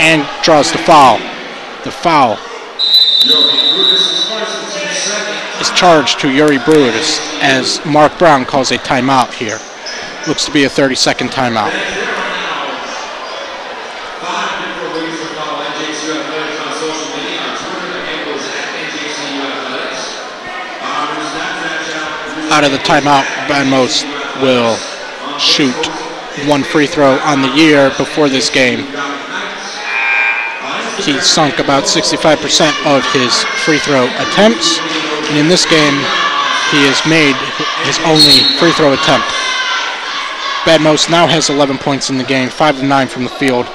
[SPEAKER 1] and draws the foul. The foul is charged to Yuri Brutus as Mark Brown calls a timeout here. Looks to be a 30-second timeout. Out of the timeout, Badmos will shoot 1 free throw on the year before this game. He sunk about 65% of his free throw attempts, and in this game, he has made his only free throw attempt. Badmos now has 11 points in the game, 5 of 9 from the field,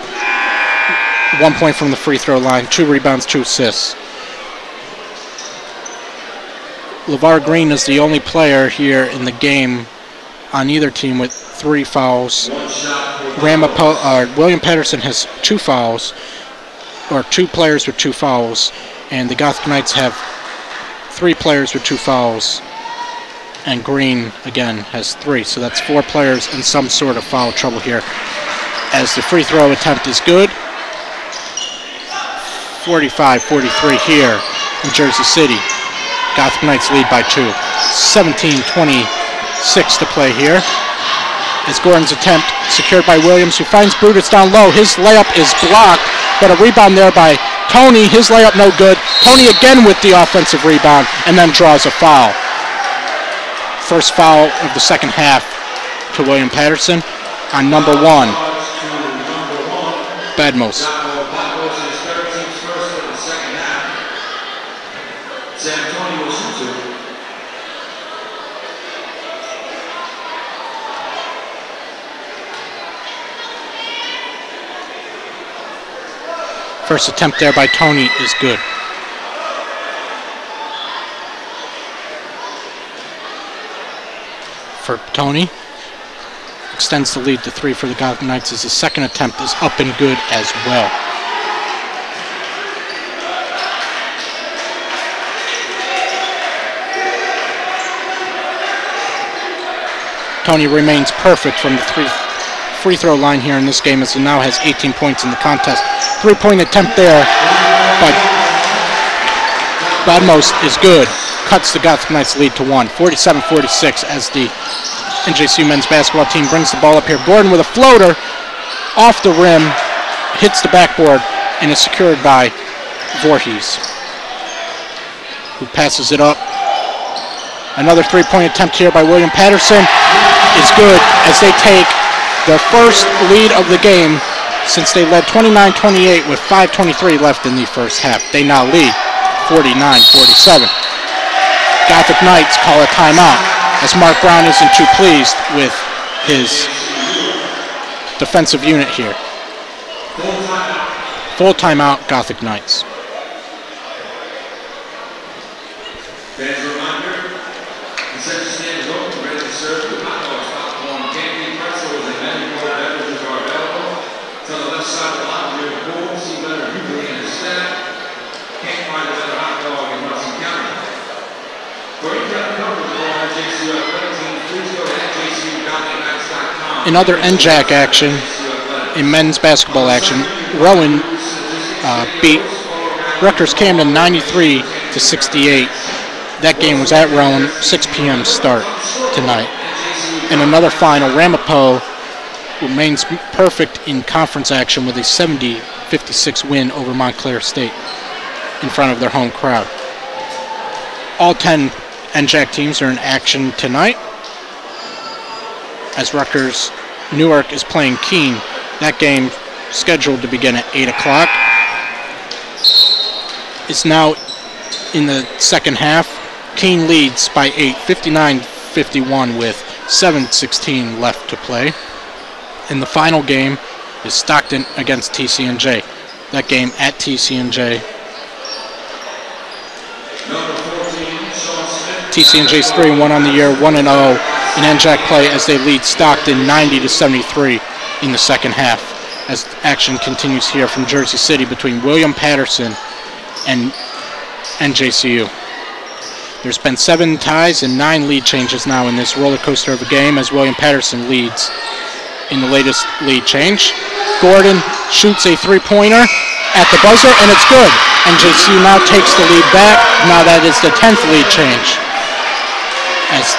[SPEAKER 1] 1 point from the free throw line, 2 rebounds, 2 assists. LeVar Green is the only player here in the game on either team with 3 fouls. William Paterson has 2 fouls, or 2 players with 2 fouls, and the Gothic Knights have 3 players with 2 fouls, and Green again has 3, so that's 4 players in some sort of foul trouble here. As the free throw attempt is good, 45-43 here in Jersey City. Gothic Knights lead by 2. 17:26 to play here. As Gordon's attempt secured by Williams, who finds Brutus down low. His layup is blocked, but a rebound there by Tony, his layup no good. Tony again with the offensive rebound and then draws a foul. First foul of the second half to William Paterson on number 1, Badmos. First attempt there by Tony is good. For Tony, extends the lead to 3 for the Gothic Knights as his second attempt is up and good as well. Tony remains perfect from the free throw line here in this game as he now has 18 points in the contest. 3-point attempt there by Badmos is good. Cuts the Gothic Knights lead to 1. 47-46 as the NJC men's basketball team brings the ball up here. Gordon with a floater off the rim, hits the backboard, and is secured by Voorhees, who passes it up. Another 3-point attempt here by William Paterson is good as they take their first lead of the game since they led 29-28 with 5:23 left in the first half. They now lead 49-47. Gothic Knights call a timeout as Mark Brown isn't too pleased with his defensive unit here. Full timeout, Gothic Knights.
[SPEAKER 2] Fans reminder, concession stand is open, ready to serve with hot dogs, popcorn, candy, pretzels, and many more beverages are available. To the left side of the lot, near the pool, see Leonard Hughley and his staff. Can't find a better hot dog in Hudson County. For in-depth coverage of all NJCU athletic teams, please go to NJCU.com.
[SPEAKER 1] In other NJAC action, in men's basketball action, Rowan beat Rutgers Camden 93-68. That game was at Rowan, 6 p.m. start tonight. And another final, Ramapo remains perfect in conference action with a 70-56 win over Montclair State in front of their home crowd. All 10 NJAC teams are in action tonight as Rutgers Newark is playing Keene. That game scheduled to begin at 8 o'clock. It's now in the second half. Keene leads by 8, 59-51 with 7:16 left to play. And the final game is Stockton against TCNJ. That game at TCNJ. TCNJ's 3-1 on the year, 1-0 in NJAC play as they lead Stockton 90-73 in the second half. As action continues here from Jersey City between William Paterson and NJCU. There's been 7 ties and 9 lead changes now in this roller coaster of a game as William Paterson leads in the latest lead change. Gordon shoots a 3-pointer at the buzzer and it's good. NJCU now takes the lead back. Now that is the 10th lead change as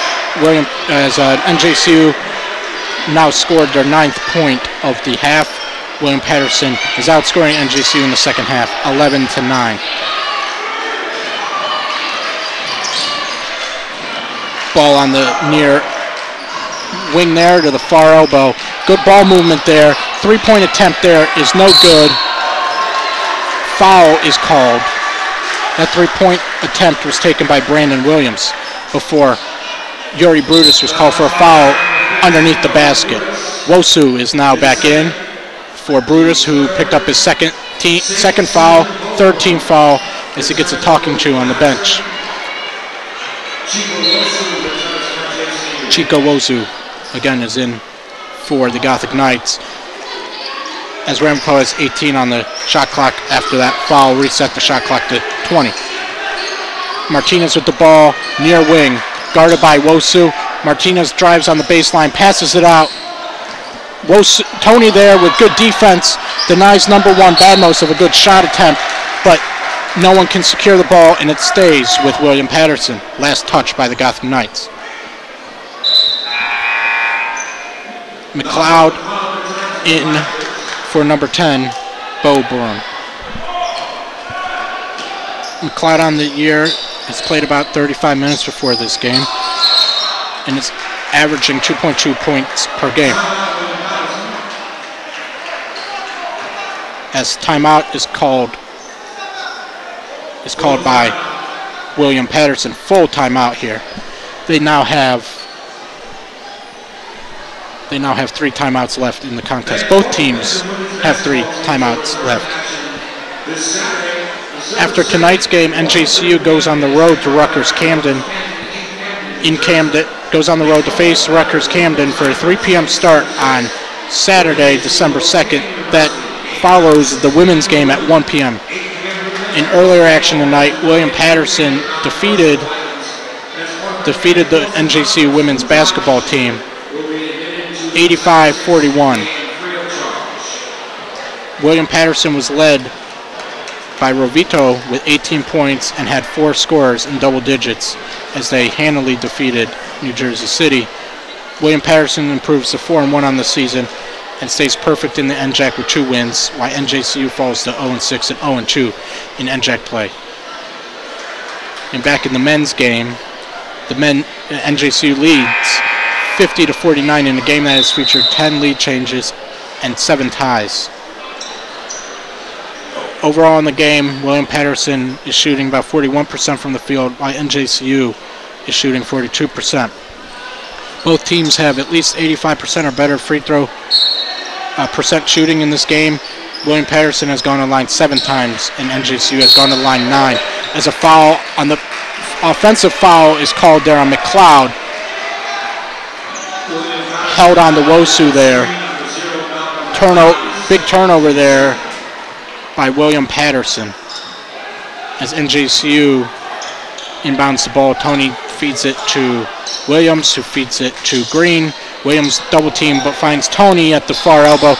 [SPEAKER 1] NJCU now scored their 9th point of the half. William Paterson is outscoring NJCU in the second half, 11-9. Ball on the near wing there to the far elbow. Good ball movement there. 3-point attempt there is no good. Foul is called. That 3-point attempt was taken by Brandon Williams before Yuri Brutus was called for a foul underneath the basket. Wosu is now back in for Brutus, who picked up his second foul, third team foul, as he gets a talking to on the bench. Chico Wosu again is in for the Gothic Knights as Ramapo has 18 on the shot clock after that foul, reset the shot clock to 20. Martinez with the ball, near wing, guarded by Wosu. Martinez drives on the baseline, passes it out. Wosu, Tony there with good defense, denies number 1 Badmos of a good shot attempt, but no one can secure the ball and it stays with William Paterson. Last touch by the Gothic Knights. McLeod in for number 10, Bo Broom. McLeod on the year has played about 35 minutes before this game and is averaging 2.2 points per game. As timeout is called by William Paterson. Full timeout here. They now have 3 timeouts left in the contest. Both teams have 3 timeouts left. After tonight's game, NJCU goes on the road to Rutgers Camden. Goes on the road to face Rutgers Camden for a 3 p.m. start on Saturday, December 2nd. That follows the women's game at 1 p.m. In earlier action tonight, William Paterson defeated the NJCU women's basketball team 85-41. William Paterson was led by Rovito with 18 points and had 4 scorers in double digits as they handily defeated New Jersey City. William Paterson improves to 4-1 on the season and stays perfect in the NJAC with 2 wins, while NJCU falls to 0-6 and 0-2 in NJAC play. And back in the men's game, NJCU leads 50-49 in a game that has featured 10 lead changes and 7 ties. Overall in the game, William Paterson is shooting about 41% from the field, while NJCU is shooting 42%. Both teams have at least 85% or better free throw percent shooting in this game. William Paterson has gone to line 7 times, and NJCU has gone to line 9. As a foul on the offensive foul is called there on McLeod. Held on to Wosu there. Big turnover there by William Paterson. As NJCU inbounds the ball, Tony feeds it to Williams, who feeds it to Green. Williams double team but finds Tony at the far elbow.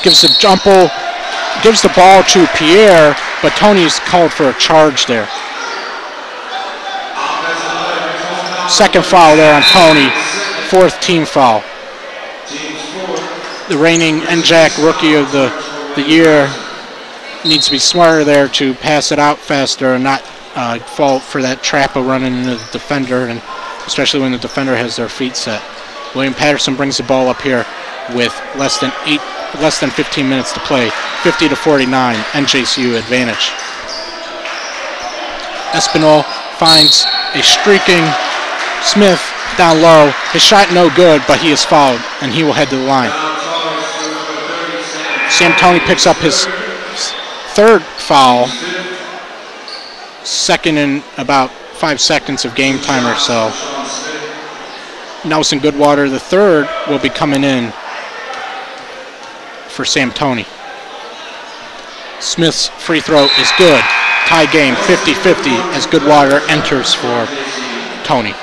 [SPEAKER 1] Gives the ball to Pierre, but Tony's called for a charge there. Second foul there on Tony. 4th team foul. The reigning NJAC rookie of the year needs to be smarter there to pass it out faster and not fall for that trap of running into the defender, and especially when the defender has their feet set. William Paterson brings the ball up here with less than 15 minutes to play. 50-49, NJCU advantage. Espinal finds a streaking Smith down low. His shot no good, but he is fouled, and he will head to the line. Sam Tony picks up his 3rd foul, 2nd in about 5 seconds of game time or so. Nelson Goodwater, the 3rd, will be coming in for Sam Tony. Smith's free throw is good. Tie game 50-50 as Goodwater enters for Tony.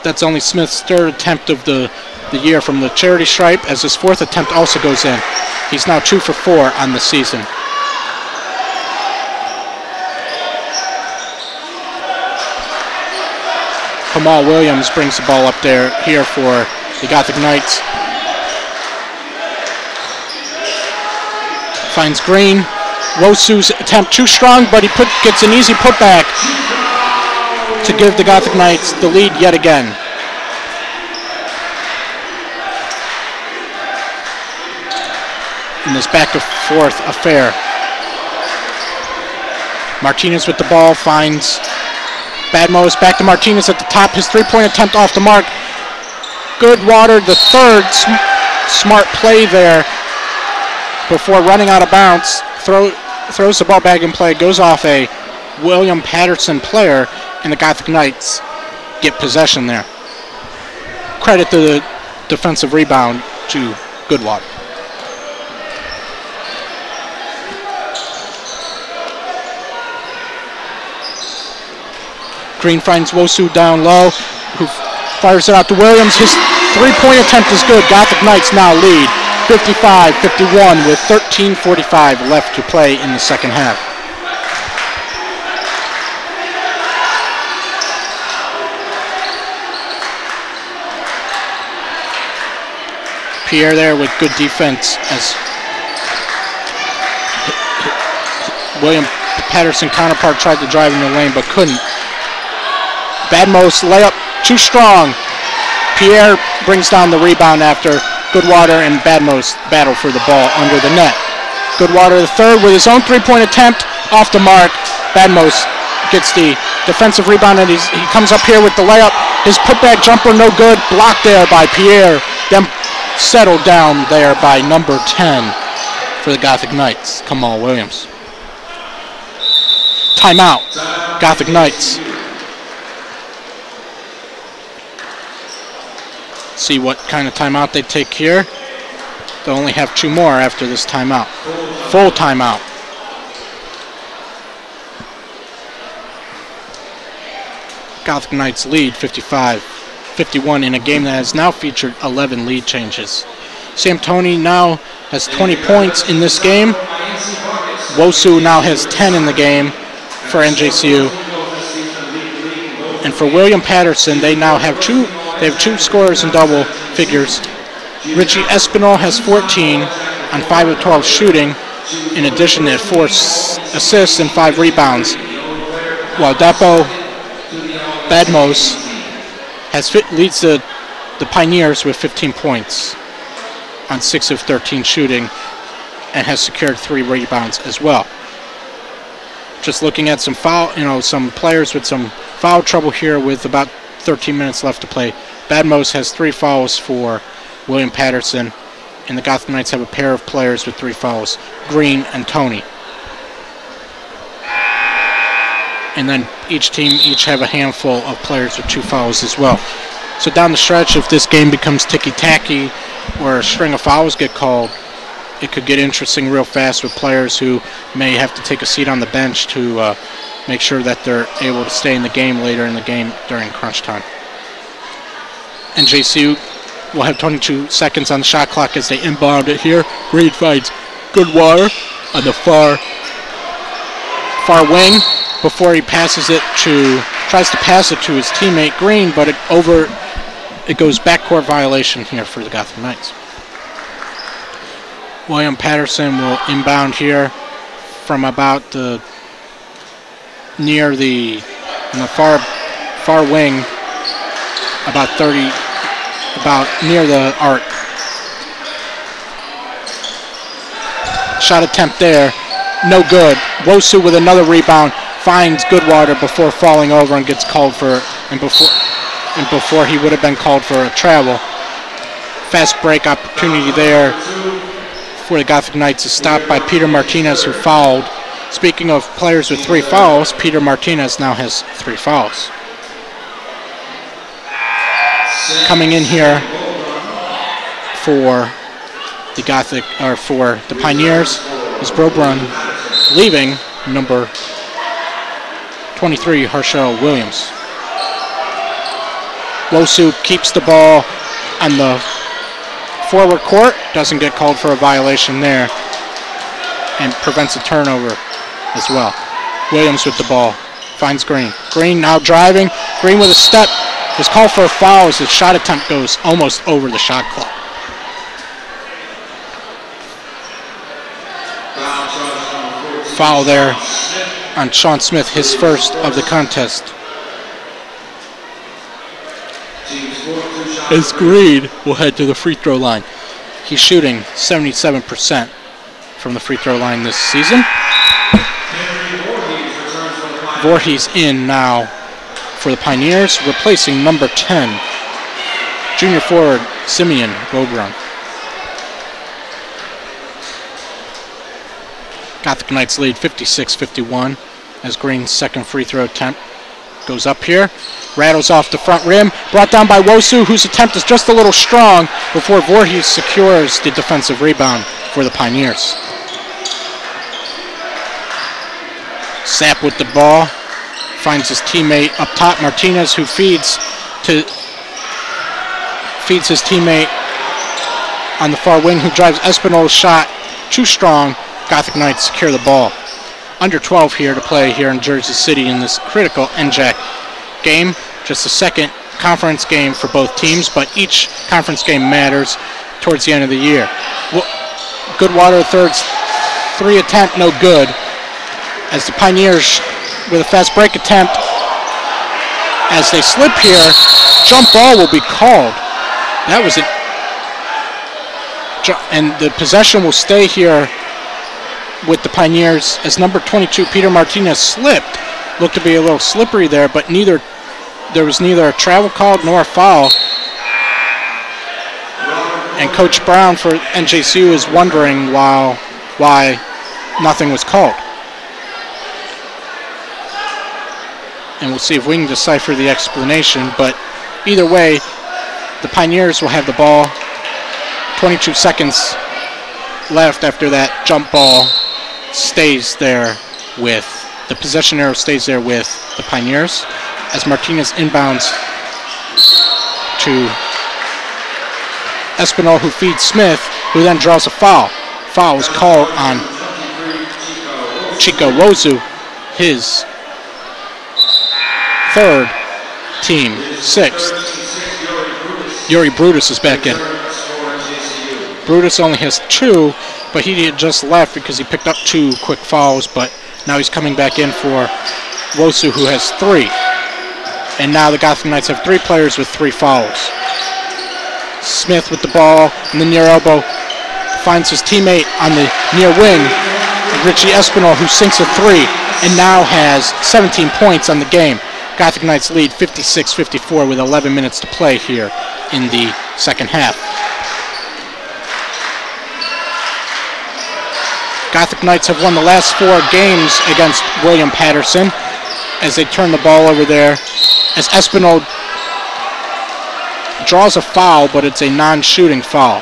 [SPEAKER 1] That's only Smith's 3rd attempt of the year from the charity stripe, as his 4th attempt also goes in. He's now 2 for 4 on the season. Kamal Williams brings the ball up there here for the Gothic Knights. Finds Green. Wosu's attempt too strong, but he gets an easy putback to give the Gothic Knights the lead yet again. In this back and forth affair. Martinez with the ball finds Badmos. Back to Martinez at the top. His 3-point attempt off the mark. Goodwater, the 3rd. Smart play there before running out of bounds. Throws the ball back in play. Goes off a William Paterson player, and the Gothic Knights get possession there. Credit to the defensive rebound to Goodwater. Green finds Wosu down low, who fires it out to Williams. His 3-point attempt is good. Gothic Knights now lead 55-51 with 13:45 left to play in the second half. Pierre there with good defense as William Paterson counterpart tried to drive in the lane but couldn't. Badmos layup too strong. Pierre brings down the rebound after Goodwater and Badmos battle for the ball under the net. Goodwater the third with his own three-point attempt off the mark. Badmos gets the defensive rebound and he comes up here with the layup. His putback jumper no good, blocked there by Pierre. Then settled down there by number 10 for the Gothic Knights, Kamal Williams. Timeout, Gothic Knights. See what kind of timeout they take here. They'll only have 2 more after this timeout. Full timeout. Gothic Knights lead 55-51 in a game that has now featured 11 lead changes. Sam Toney now has 20 points in this game. Wosu now has 10 in the game for NJCU. And for William Paterson, they now have two scorers in double figures. Richie Espinal has 14 on 5 of 12 shooting, in addition to 4 assists and 5 rebounds. While Depo Badmos leads the Pioneers with 15 points on 6 of 13 shooting and has secured 3 rebounds as well. Just looking at some some players with some foul trouble here with about 13 minutes left to play. Badmos has 3 fouls for William Paterson, and the Gothic Knights have a pair of players with 3 fouls, Green and Toney. And then each team have a handful of players with 2 fouls as well. So down the stretch, if this game becomes ticky-tacky or a string of fouls get called, it could get interesting real fast with players who may have to take a seat on the bench to make sure that they're able to stay in the game later in the game during crunch time. NJCU will have 22 seconds on the shot clock as they inbound it here. Reed finds Goodwater on the far wing before he tries to pass it to his teammate Green, but it goes backcourt violation here for the Gothic Knights. William Paterson will inbound here from about near the far wing, about near the arc. Shot attempt there, no good. Wosu with another rebound finds Goodwater before falling over and gets called for, and before he would have been called for a travel. Fast break opportunity there for the Gothic Knights is stopped by Peter Martinez, who fouled. Speaking of players with 3 fouls, Peter Martinez now has 3 fouls. Coming in here for the Pioneers is Brobrun, leaving number 23, Herschel Williams. Wosu keeps the ball on the forward court, doesn't get called for a violation there, and prevents a turnover as well. Williams with the ball, finds Green. Green now driving. Green with a step. Is called for a foul as his shot attempt goes almost over the shot clock. Foul there on Sean Smith, his first of the contest. As Green will head to the free throw line. He's shooting 77% from the free throw line this season. Voorhees in now for the Pioneers, replacing number 10, junior forward Simeon Bobron. Gothic Knights lead 56-51 as Green's second free throw attempt goes up here. Rattles off the front rim, brought down by Wosu, whose attempt is just a little strong before Voorhees secures the defensive rebound for the Pioneers. Sapp with the ball, finds his teammate up top, Martinez, who feeds his teammate on the far wing, who drives Espinol's shot too strong. Gothic Knights secure the ball. Under 12 here to play here in Jersey City in this critical NJAC game. Just the second conference game for both teams, but each conference game matters towards the end of the year. Goodwater, third 3 attempt, no good. as the Pioneers with a fast break attempt. As they slip here, jump ball will be called. That was it. And the possession will stay here with the Pioneers as number 22, Peter Martinez, slipped. Looked to be a little slippery there, but there was neither a travel called nor a foul. And Coach Brown for NJCU is wondering why nothing was called. And we'll see if we can decipher the explanation, but either way, the Pioneers will have the ball. 22 seconds left after that jump ball stays there with, the possession arrow stays there with the Pioneers as Martinez inbounds to Espinal, who feeds Smith, who then draws a foul. Foul was called on Chico Wozu, his third, team sixth. Yuri Brutus is back in. Brutus only has 2, but he had just left because he picked up 2 quick fouls, but now he's coming back in for Wosu, who has 3. And now the Gotham Knights have 3 players with 3 fouls. Smith with the ball in the near elbow finds his teammate on the near wing, Richie Espinal, who sinks a 3 and now has 17 points on the game. Gothic Knights lead 56-54 with 11 minutes to play here in the second half. Gothic Knights have won the last 4 games against William Paterson as they turn the ball over there as Espinal draws a foul, but it's a non-shooting foul.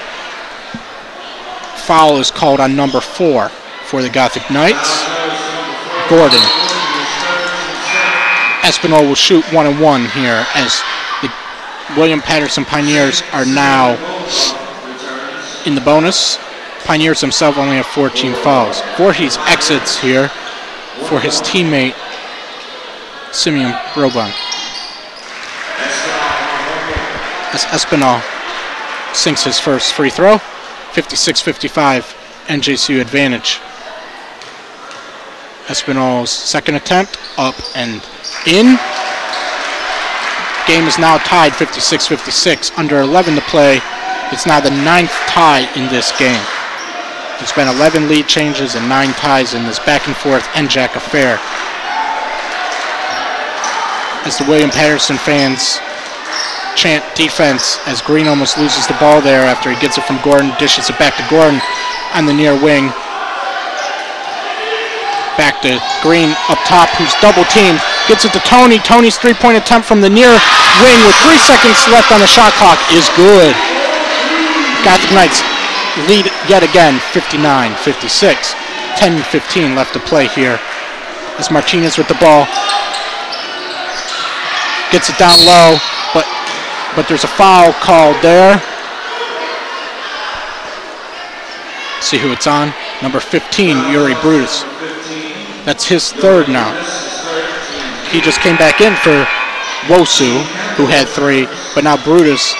[SPEAKER 1] Foul is called on number 4 for the Gothic Knights, Gordon. Espinal will shoot 1-1 here as the William Paterson Pioneers are now in the bonus. Pioneers themselves only have 14 fouls. Voorhees exits here for his teammate, Simeon Roban. As Espinal sinks his first free throw, 56-55, NJCU advantage. Espinal's second attempt, up and in. Game is now tied 56-56, under 11 to play. It's now the 9th tie in this game. There's been 11 lead changes and 9 ties in this back and forth NJAC affair. As the William Paterson fans chant defense as Green almost loses the ball there after he gets it from Gordon, dishes it back to Gordon on the near wing. Back to Green up top, who's double teamed. Gets it to Tony. Tony's three-point attempt from the near wing with 3 seconds left on the shot clock is good. Gothic Knights lead yet again, 59-56. 10-15 left to play here. As Martinez with the ball. Gets it down low, but there's a foul called there. See who it's on. Number 15, Yuri Brutus. That's his third now. He just came back in for Wosu, who had 3, but now Brutus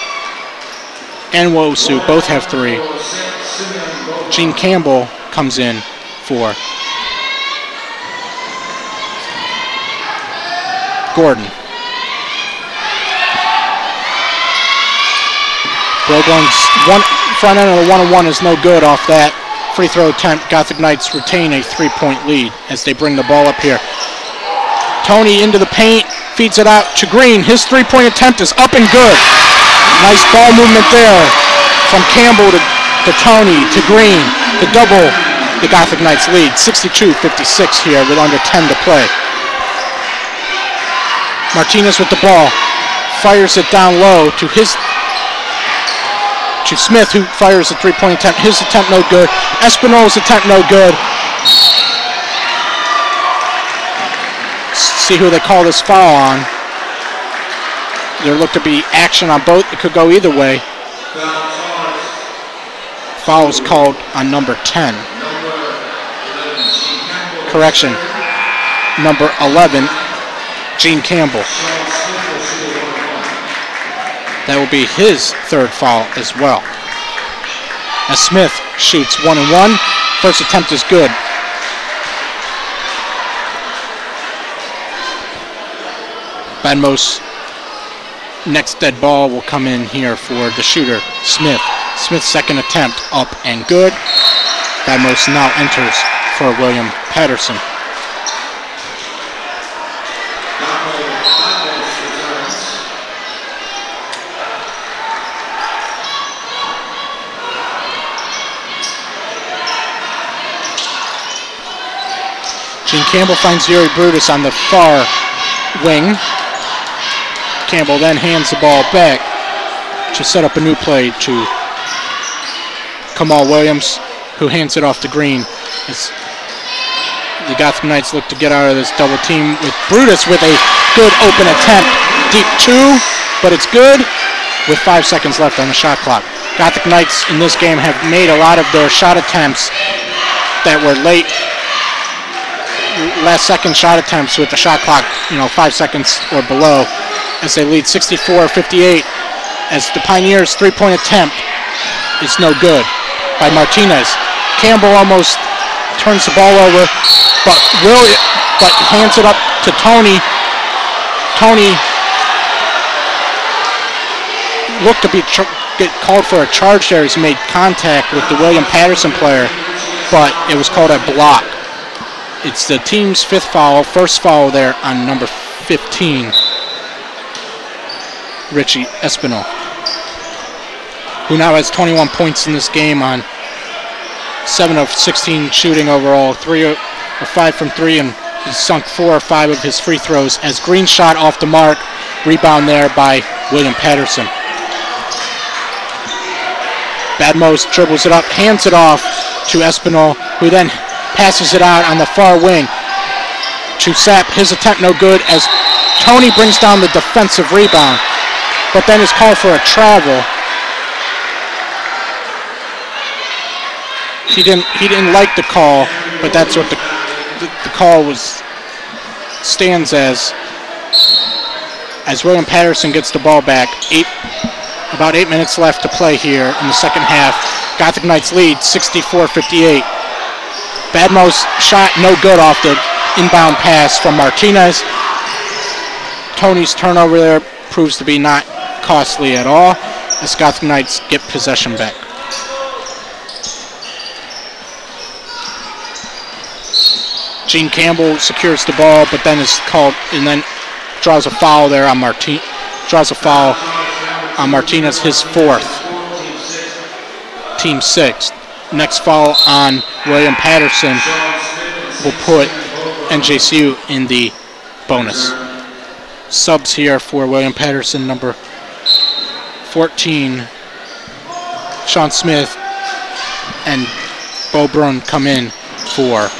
[SPEAKER 1] and Wosu both have 3. Gene Campbell comes in for Gordon. Rogan's front end of the 1-on-1 is no good off that free throw attempt. Gothic Knights retain a 3-point lead as they bring the ball up here. Tony into the paint, feeds it out to Green. His 3-point attempt is up and good. Nice ball movement there from Campbell to Tony to Green to double the Gothic Knights lead. 62-56 here with under 10 to play. Martinez with the ball, fires it down low to Smith, who fires a 3-point attempt. His attempt no good. Espinal's attempt no good. See who they call this foul on. There looked to be action on both. It could go either way. Foul is called on number 10. Correction. Number 11, Gene Campbell. That will be his third foul as well. As Smith shoots 1-1. First attempt is good. Badmo's next dead ball will come in here for the shooter, Smith. Smith's second attempt, up and good. Badmo's now enters for William Paterson. Gene Campbell finds Yuri Brutus on the far wing. Campbell then hands the ball back to set up a new play to Kamal Williams, who hands it off to Green. As the Gotham Knights look to get out of this double team with Brutus with a good open attempt. Deep two, but it's good with 5 seconds left on the shot clock. Gothic Knights in this game have made a lot of their shot attempts that were last second shot attempts with the shot clock, 5 seconds or below, as they lead 64-58, as the Pioneers' three-point attempt is no good by Martinez. Campbell almost turns the ball over, but hands it up to Tony. Tony looked to get called for a charge there. He's made contact with the William Paterson player, but it was called a block. It's the team's fifth foul, first foul there on number 15, Richie Espinal, who now has 21 points in this game on 7 of 16 shooting overall, 3 of 5 from 3, and he's sunk 4 or 5 of his free throws as Green shot off the mark, rebound there by William Paterson. Badmos dribbles it up, hands it off to Espinal, who then passes it out on the far wing to Sapp. His attempt no good as Tony brings down the defensive rebound, but then is called for a travel. He didn't like the call, but that's what the call stands as William Paterson gets the ball back. About 8 minutes left to play here in the second half. Gothic Knights lead 64-58. Badmo's shot no good off the inbound pass from Martinez. Tony's turnover there proves to be not costly at all as Gothic Knights get possession back. Gene Campbell secures the ball, but then is called and then draws a foul there on Martinez, his fourth, team sixth. Next foul on William Paterson will put NJCU in the bonus. Subs here for William Paterson, number 14, Sean Smith, and Bo Brun come in for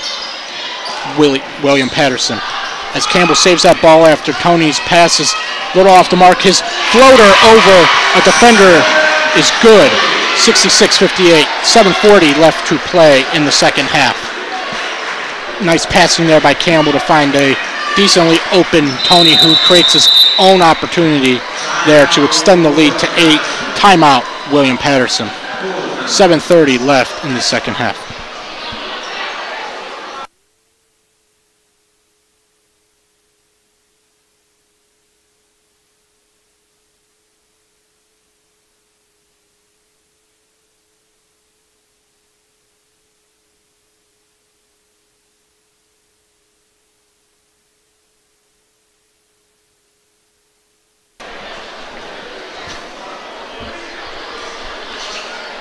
[SPEAKER 1] William Paterson. As Campbell saves that ball after Tony's pass is a little off the mark, his floater over a defender is good. 66-58, 7:40 left to play in the second half. Nice passing there by Campbell to find a decently open Tony, who creates his own opportunity there to extend the lead to 8. Timeout, William Paterson. 7:30 left in the second half.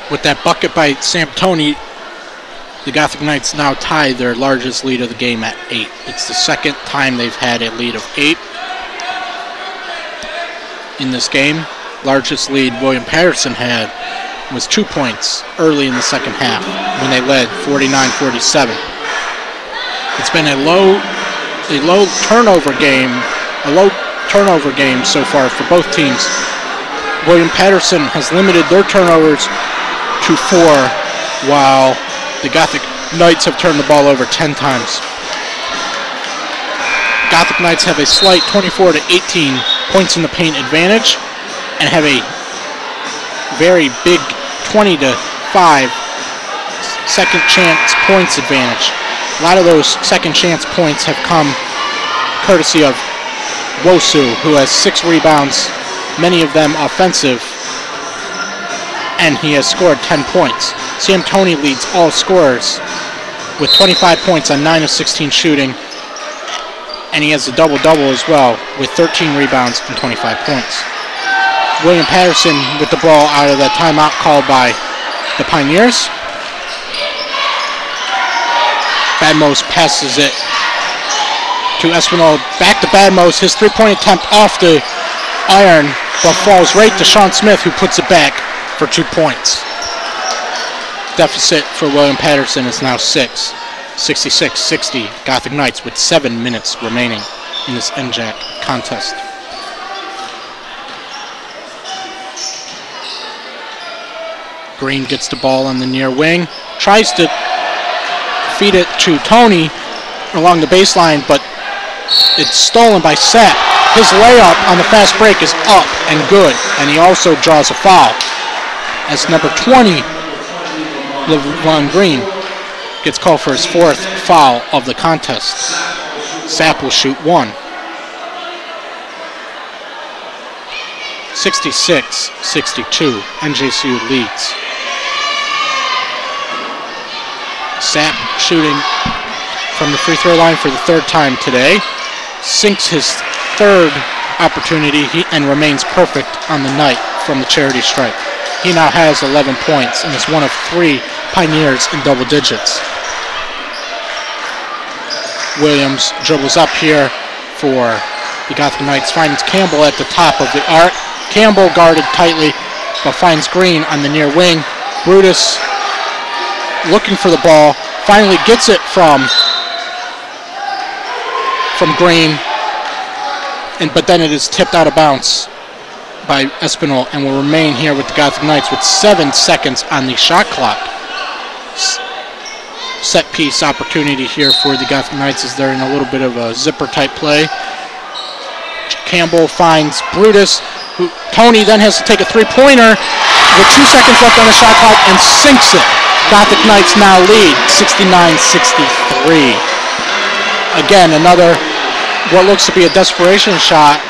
[SPEAKER 1] With that bucket by Sam Tony, the Gothic Knights now tie their largest lead of the game at 8. It's the second time they've had a lead of 8 in this game. Largest lead William Paterson had was 2 points early in the second half when they led 49-47. It's been a low turnover game so far for both teams. William Paterson has limited their turnovers to 4, while the Gothic Knights have turned the ball over 10 times. Gothic Knights have a slight 24-18 points in the paint advantage and have a very big 20-5 second chance points advantage. A lot of those second chance points have come courtesy of Wosu, who has 6 rebounds, many of them offensive, and he has scored 10 points. Sam Toney leads all scorers with 25 points on 9 of 16 shooting, and he has a double-double as well with 13 rebounds and 25 points. William Paterson with the ball out of the timeout called by the Pioneers. Badmos passes it to Espinal. Back to Badmos. His three-point attempt off the iron, but falls right to Sean Smith, who puts it back for 2 points. Deficit for William Paterson is now 6. 66-60. Gothic Knights with 7 minutes remaining in this NJAC contest. Green gets the ball on the near wing, tries to feed it to Toney along the baseline, but it's stolen by Sapp. His layup on the fast break is up and good, and he also draws a foul as number 20, LeVon Green, gets called for his 4th foul of the contest. Sapp will shoot 1. 66-62, NJCU leads. Sapp shooting from the free throw line for the 3rd time today. Sinks his 3rd opportunity and remains perfect on the night from the charity stripe. He now has 11 points and is one of 3 Pioneers in double digits. Williams dribbles up here for the Gothic Knights, finds Campbell at the top of the arc. Campbell guarded tightly, but finds Green on the near wing. Brutus looking for the ball, finally gets it from Green, but then it is tipped out of bounds by Espinal and will remain here with the Gothic Knights with 7 seconds on the shot clock. Set piece opportunity here for the Gothic Knights as they're in a little bit of a zipper type play. Campbell finds Brutus, who Toney then has to take a 3-pointer with 2 seconds left on the shot clock and sinks it. Gothic Knights now lead 69-63. Again, another what looks to be a desperation shot.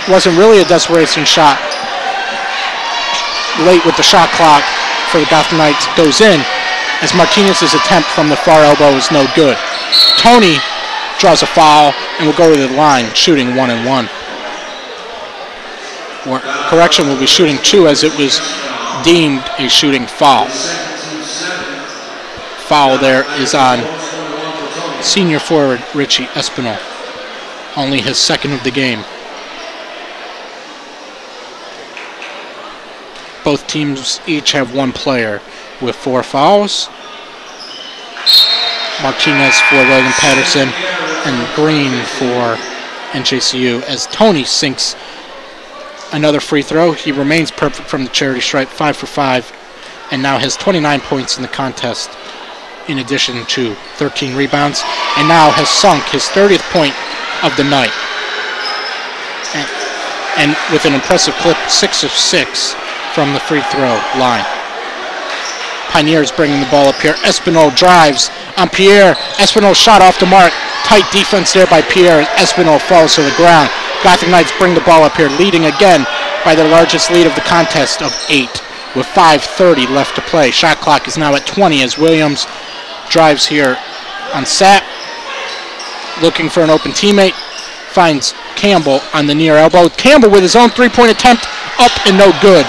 [SPEAKER 1] Wasn't really a desperation shot. Late with the shot clock for the Gothic Knights goes in as Martinez's attempt from the far elbow is no good. Toney draws a foul and will go to the line shooting 1 and 1. Or correction, will be shooting 2 as it was deemed a shooting foul. Foul there is on senior forward Richie Espinal. Only his 2nd of the game. Both teams each have 1 player with 4 fouls. Martinez for William Paterson and Green for NJCU as Toney sinks another free throw. He remains perfect from the charity stripe, 5 for 5, and now has 29 points in the contest in addition to 13 rebounds, and now has sunk his 30th point of the night. And with an impressive clip, 6 of 6 from the free throw line. Pioneers bringing the ball up here. Espinal drives on Pierre. Espinal shot off the mark. Tight defense there by Pierre. Espinal falls to the ground. Gothic Knights bring the ball up here, leading again by their largest lead of the contest of 8 with 5:30 left to play. Shot clock is now at 20 as Williams drives here on Sapp, looking for an open teammate. Finds Campbell on the near elbow. Campbell with his own 3-point attempt, up and no good,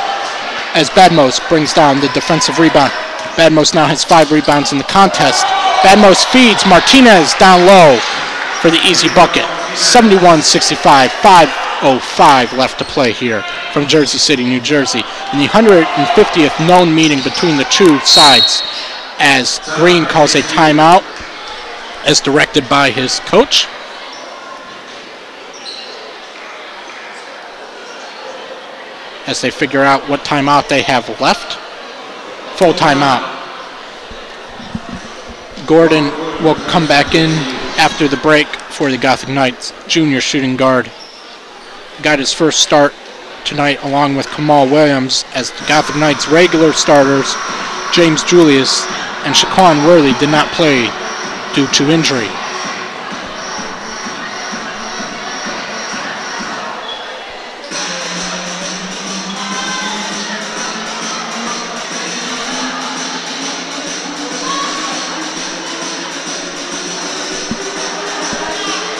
[SPEAKER 1] as Badmos brings down the defensive rebound. Badmos now has 5 rebounds in the contest. Badmos feeds Martinez down low for the easy bucket. 71-65, 5:05 left to play here from Jersey City, New Jersey, in the 150th known meeting between the 2 sides, as Green calls a timeout as directed by his coach. As they figure out what timeout they have left. Full timeout. Gordon will come back in after the break for the Gothic Knights, junior shooting guard. Got his first start tonight along with Kamal Williams, as the Gothic Knights regular starters, James Julius and Shaquan Worthy, did not play due to injury.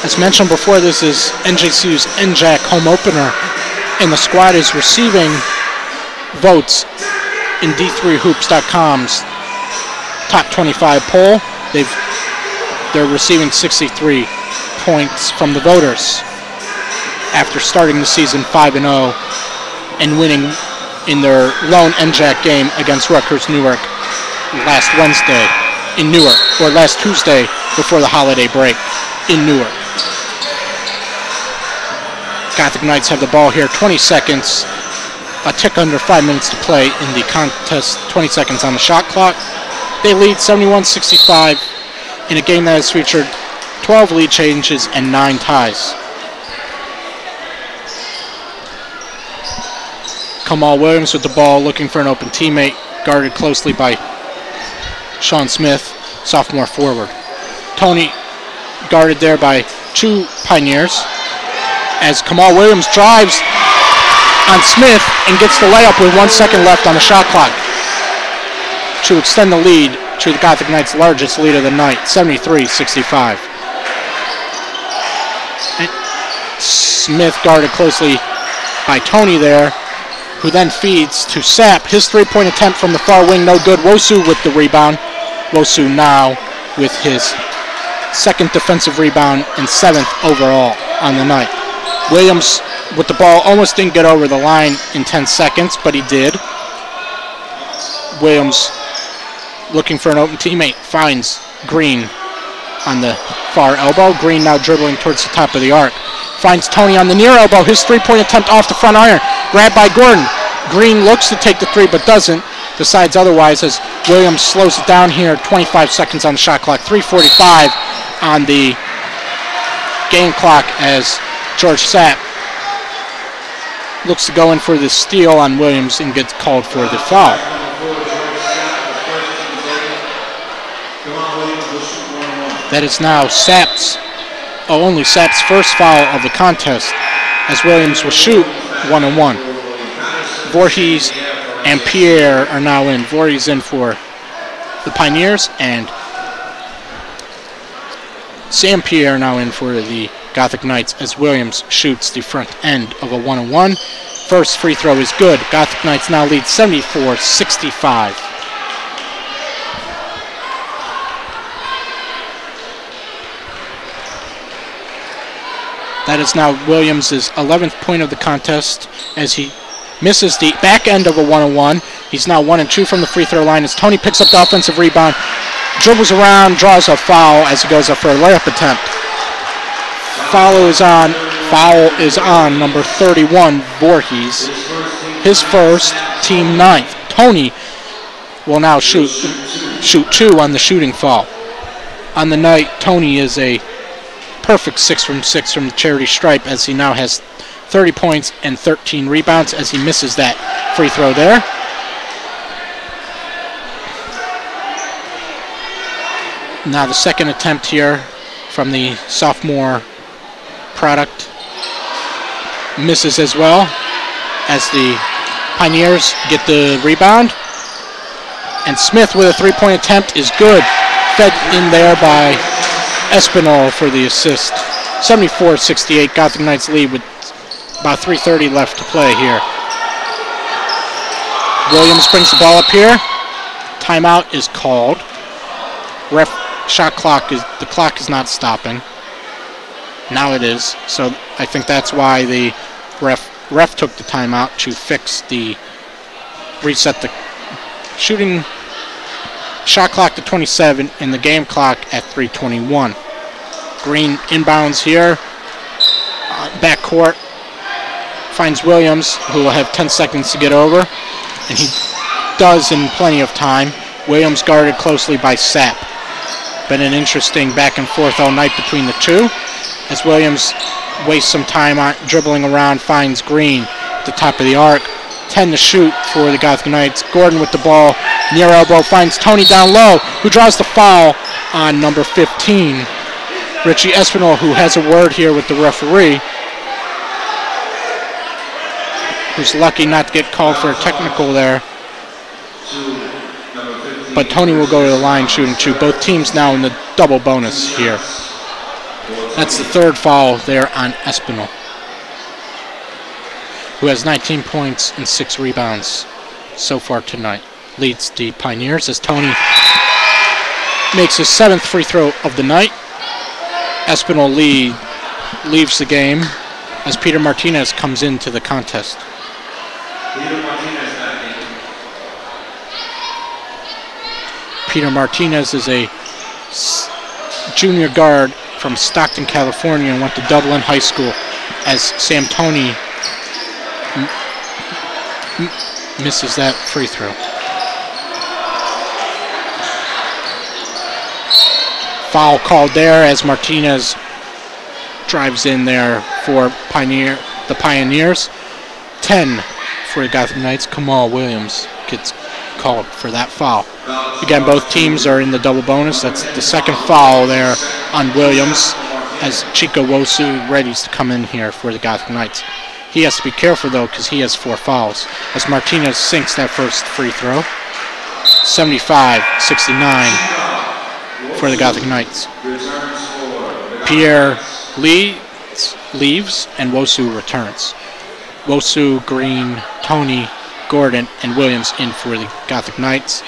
[SPEAKER 1] As mentioned before, this is NJCU's NJAC home opener, and the squad is receiving votes in D3Hoops.com's top 25 poll. They're receiving 63 points from the voters after starting the season 5-0 and winning in their lone NJAC game against Rutgers Newark last Wednesday in Newark, or last Tuesday before the holiday break in Newark. Gothic Knights have the ball here, 20 seconds, a tick under 5 minutes to play in the contest, 20 seconds on the shot clock. They lead 71-65 in a game that has featured 12 lead changes and 9 ties. Kamal Williams with the ball, looking for an open teammate, guarded closely by Sean Smith, sophomore forward. Tony guarded there by 2 Pioneers as Kamal Williams drives on Smith and gets the layup with 1 second left on the shot clock to extend the lead to the Gothic Knights' largest lead of the night, 73-65. Smith guarded closely by Tony there, who then feeds to Sapp. His three-point attempt from the far wing, no good. Wosu with the rebound. Wosu now with his second defensive rebound and 7th overall on the night. Williams with the ball almost didn't get over the line in 10 seconds, but he did. Williams looking for an open teammate, finds Green on the far elbow. Green now dribbling towards the top of the arc. Finds Tony on the near elbow. His three-point attempt off the front iron. Grabbed by Gordon. Green looks to take the three but doesn't. Decides otherwise as Williams slows it down here. 25 seconds on the shot clock. 3:45 on the game clock as George Sapp looks to go in for the steal on Williams and gets called for the foul. That is now only Sapp's first foul of the contest, as Williams will shoot 1-on-1. Voorhees and Pierre are now in. Voorhees in for the Pioneers, and Sam Pierre now in for the Gothic Knights as Williams shoots the front end of a 1-on-1. First free throw is good. Gothic Knights now lead 74-65. That is now Williams' 11th point of the contest as he misses the back end of a 1-on-1. He's now 1-2 from the free throw line as Tony picks up the offensive rebound, dribbles around, draws a foul as he goes up for a layup attempt. Foul is on number 31, Voorhees. His first, team 9th. Tony will now shoot 2 on the shooting foul. On the night, Tony is a perfect 6 from 6 from the charity stripe as he now has 30 points and 13 rebounds as he misses that free throw there. Now the second attempt here from the sophomore product misses as well as the Pioneers get the rebound. And Smith with a three-point attempt is good. Fed in there by Espinal for the assist. 74-68, Gothic Knights lead with about 3:30 left to play here. Williams brings the ball up here. Timeout is called. The clock is not stopping. Now it is, so I think that's why the ref took the timeout to reset the shooting shot clock to 27 and the game clock at 3:21. Green inbounds here, backcourt, finds Williams, who will have 10 seconds to get over, and he does in plenty of time. Williams guarded closely by Sapp. Been an interesting back and forth all night between the two, as Williams wastes some time on dribbling around, finds Green at the top of the arc. 10 to shoot for the Gothic Knights. Gordon with the ball, near elbow, finds Tony down low, who draws the foul on number 15. Richie Espinal, who has a word here with the referee, who's lucky not to get called for a technical there. But Tony will go to the line shooting 2. Both teams now in the double bonus here. That's the third foul there on Espinal, who has 19 points and 6 rebounds so far tonight. Leads the Pioneers as Tony makes his 7th free throw of the night. Espinal leaves the game as Peter Martinez comes into the contest. Peter Martinez is a junior guard from Stockton, California, and went to Dublin High School, as Sam Tony misses that free throw. Foul called there as Martinez drives in there for the Pioneers. 10 for the Gothic Knights. Kamal Williams gets called for that foul. Again, both teams are in the double bonus. That's the second foul there on Williams as Chico Wosu readies to come in here for the Gothic Knights. He has to be careful, though, because he has 4 fouls, as Martinez sinks that first free throw. 75-69 for the Gothic Knights. Pierre leaves, and Wosu returns. Wosu, Green, Tony, Gordon, and Williams in for the Gothic Knights.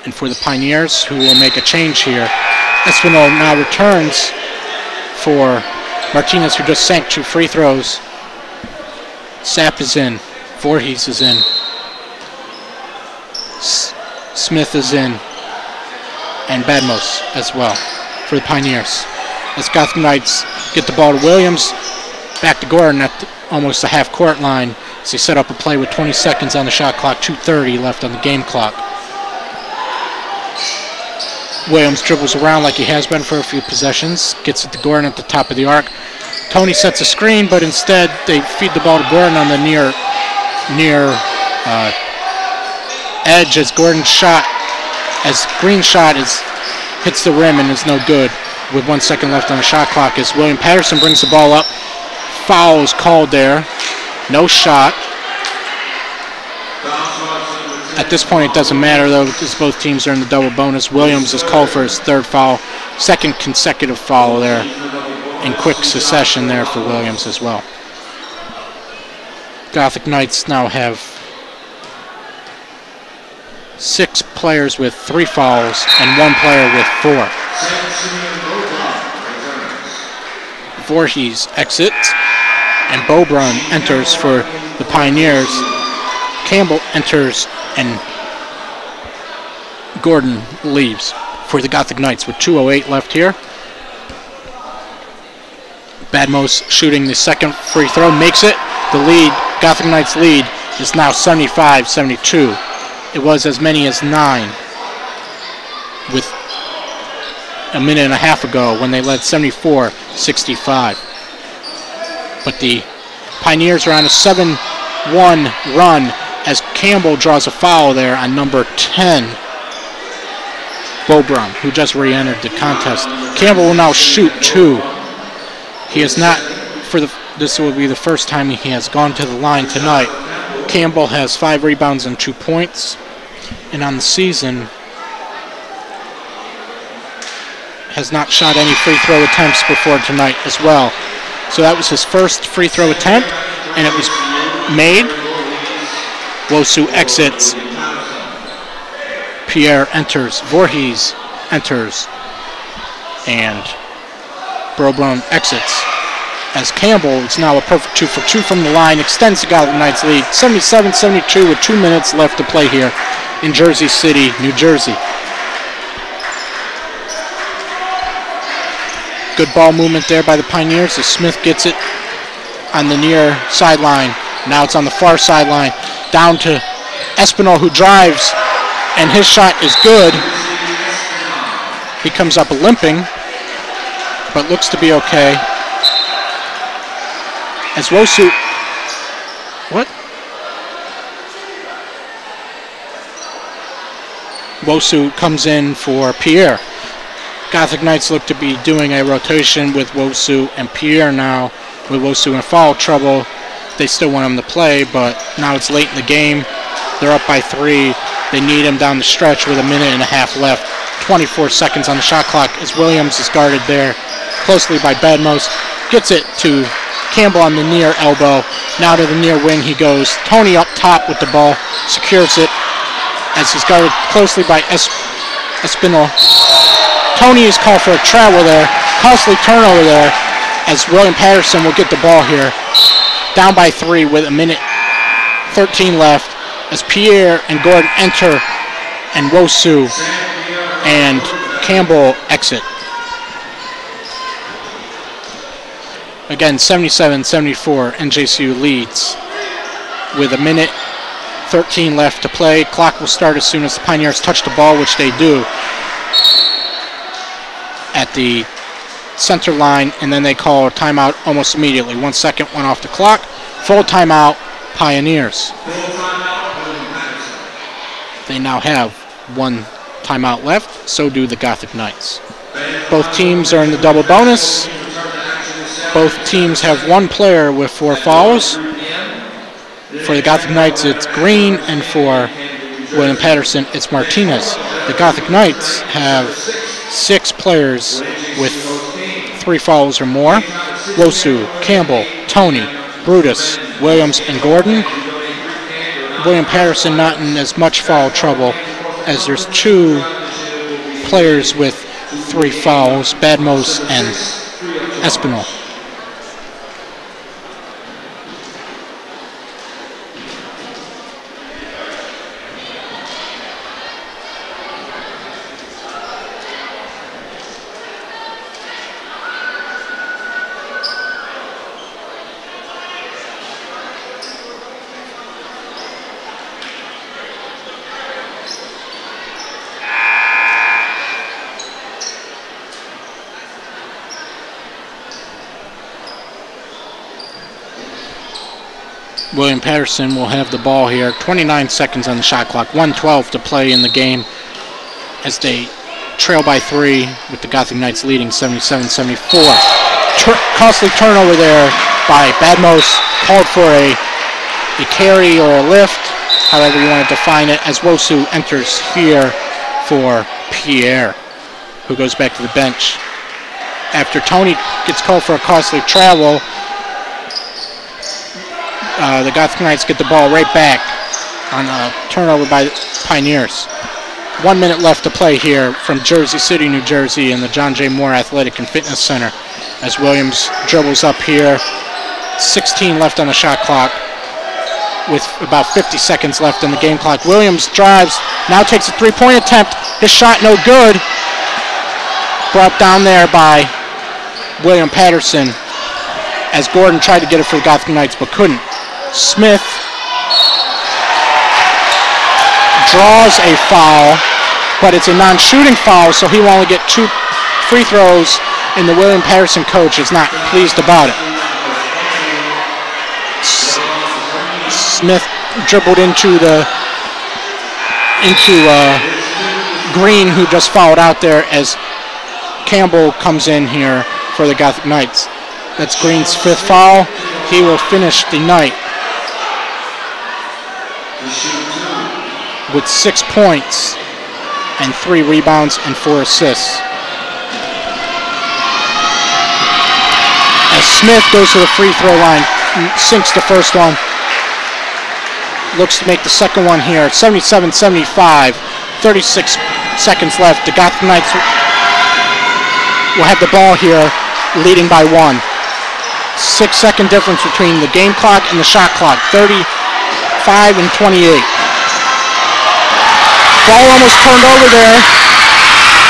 [SPEAKER 1] And for the Pioneers, who will make a change here, Espinal now returns for Martinez, who just sank 2 free throws. Sapp is in. Voorhees is in. Smith is in. And Badmos as well for the Pioneers. As Gothic Knights get the ball to Williams, back to Gordon at almost the half-court line as they set up a play with 20 seconds on the shot clock, 2:30 left on the game clock. Williams dribbles around like he has been for a few possessions, gets it to Gordon at the top of the arc. Tony sets a screen, but instead they feed the ball to Gordon on the near edge as Gordon's shot, as Green's shot hits the rim and is no good with 1 second left on the shot clock as William Paterson brings the ball up. Foul is called there. No shot. At this point, it doesn't matter, though, because both teams are in the double bonus. Williams is called for his 3rd foul, 2nd consecutive foul there in quick succession there for Williams as well. Gothic Knights now have 6 players with 3 fouls and 1 player with 4. Voorhees exits, and Bobrun enters for the Pioneers. Campbell enters, and Gordon leaves for the Gothic Knights with 2:08 left here. Badmos shooting the 2nd free throw, makes it. The lead, Gothic Knights lead, is now 75-72. It was as many as 9 with a minute and a half ago when they led 74-65. But the Pioneers are on a 7-1 run as Campbell draws a foul there on number 10, Bobrun, who just re-entered the contest. Campbell will now shoot 2. He has not, this will be the first time he has gone to the line tonight. Campbell has 5 rebounds and 2 points, and on the season has not shot any free throw attempts before tonight as well. So that was his first free throw attempt, and it was made. Wosu exits. Pierre enters. Voorhees enters. And Bobrun exits. As Campbell is now a perfect 2 for 2 from the line, extends the Gothic Knights lead 77-72 with 2 minutes left to play here in Jersey City, New Jersey. Good ball movement there by the Pioneers as Smith gets it on the near sideline. Now it's on the far sideline. Down to Espinal, who drives, and his shot is good. He comes up limping, but looks to be okay. As Wosu, Wosu comes in for Pierre. Gothic Knights look to be doing a rotation with Wosu and Pierre now. With Wosu in foul trouble, they still want him to play, but now it's late in the game. They're up by 3. They need him down the stretch with a minute and a half left. 24 seconds on the shot clock as Williams is guarded there. closely by Badmos. Gets it to Campbell on the near elbow. Now to the near wing he goes. Tony up top with the ball. Secures it as he's guarded closely by Espinal. Tony is called for a travel there. Costly turnover there as William Paterson will get the ball here. Down by 3 with a minute 13 left as Pierre and Gordon enter and Wosu and Campbell exit. Again, 77-74, NJCU leads with a minute 13 left to play. Clock will start as soon as the Pioneers touch the ball, which they do at the center line, and then they call a timeout almost immediately. 1 second went off the clock. Full timeout, Pioneers. They now have 1 timeout left, so do the Gothic Knights. Both teams are in the double bonus. Both teams have 1 player with 4 fouls. For the Gothic Knights, it's Green, and for William Paterson, it's Martinez. The Gothic Knights have 6 players with 3 fouls or more. Wosu, Campbell, Tony, Brutus, Williams, and Gordon. William Paterson not in as much foul trouble as there's 2 players with 3 fouls, Badmos and Espinal. William Paterson will have the ball here. 29 seconds on the shot clock. 1:12 to play in the game as they trail by 3 with the Gothic Knights leading 77-74. Costly turnover there by Badmos. Called for a carry or a lift, however you want to define it, as Wosu enters here for Pierre, who goes back to the bench. After Tony gets called for a costly travel, the Gothic Knights get the ball right back on a turnover by the Pioneers. 1 minute left to play here from Jersey City, New Jersey, in the John J. Moore Athletic and Fitness Center as Williams dribbles up here. 16 left on the shot clock with about 50 seconds left on the game clock. Williams drives, now takes a 3-point attempt. His shot no good. Brought down there by William Paterson as Gordon tried to get it for the Gothic Knights but couldn't. Smith draws a foul, but it's a non-shooting foul, so he will only get 2 free throws, and the William Paterson coach is not pleased about it. Smith dribbled into Green, who just fouled out there, as Campbell comes in here for the Gothic Knights. That's Green's 5th foul. He will finish the night with 6 points and 3 rebounds and 4 assists. As Smith goes to the free throw line, sinks the first one, looks to make the second one here. 77-75, 36 seconds left. The Gothic Knights will have the ball here, leading by 1. 6-second difference between the game clock and the shot clock, 35 and 28. Ball almost turned over there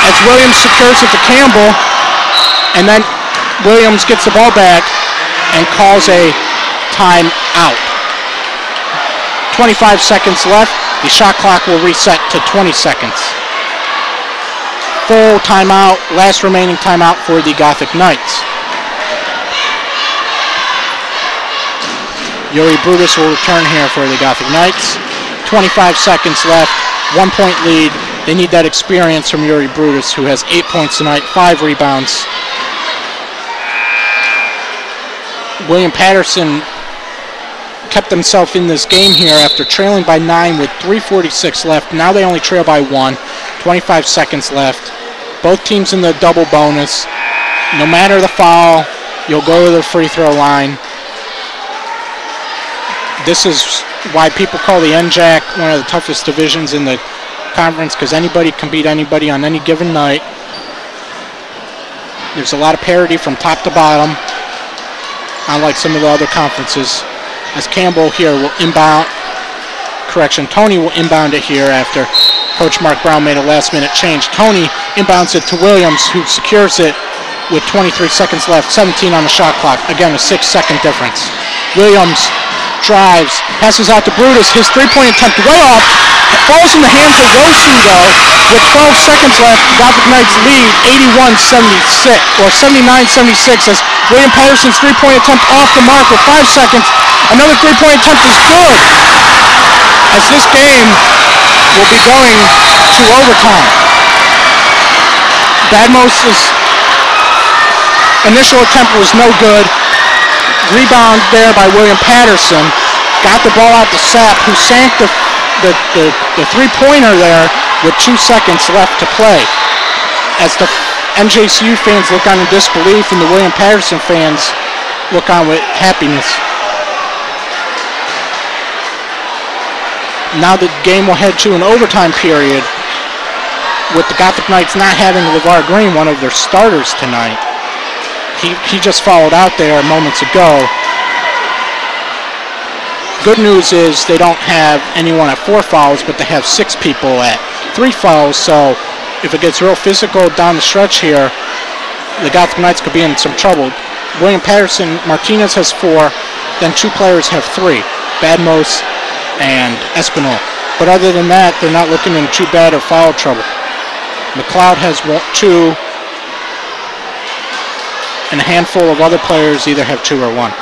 [SPEAKER 1] as Williams secures it to Campbell, and then Williams gets the ball back and calls a timeout. 25 seconds left. The shot clock will reset to 20 seconds. Full timeout, last remaining timeout for the Gothic Knights. Yuri Brutus will return here for the Gothic Knights. 25 seconds left, 1-point lead. They need that experience from Yuri Brutus, who has 8 points tonight, 5 rebounds. William Paterson kept themselves in this game here after trailing by 9 with 3:46 left. Now they only trail by 1. 25 seconds left. Both teams in the double bonus. No matter the foul, you'll go to the free throw line. This is why people call the NJAC one of the toughest divisions in the conference, because anybody can beat anybody on any given night. There's a lot of parity from top to bottom, unlike some of the other conferences. As Campbell here will inbound, Tony will inbound it here after Coach Mark Brown made a last-minute change. Tony inbounds it to Williams, who secures it with 23 seconds left, 17 on the shot clock. Again, a 6-second difference. Williams drives, passes out to Brutus. His three-point attempt way off. Falls in the hands of Rosu, though, with 12 seconds left. Gothic Knights lead 81-76, or 79-76, as William Paterson's three-point attempt off the mark with 5 seconds. Another three-point attempt is good, as this game will be going to overtime. Badmos' initial attempt was no good. Rebound there by William Paterson. Got the ball out to Sapp, who sank the three-pointer there with 2 seconds left to play. As the NJCU fans look on in disbelief and the William Paterson fans look on with happiness. Now the game will head to an overtime period, with the Gothic Knights not having LeVar Green, one of their starters tonight. He just fouled out there moments ago. Good news is they don't have anyone at 4 fouls, but they have 6 people at 3 fouls, so if it gets real physical down the stretch here, the Gothic Knights could be in some trouble. William Paterson, Martinez has 4, then 2 players have 3, Badmos and Espinal. But other than that, they're not looking in too bad or foul trouble. McLeod has 2, and a handful of other players either have 2 or 1.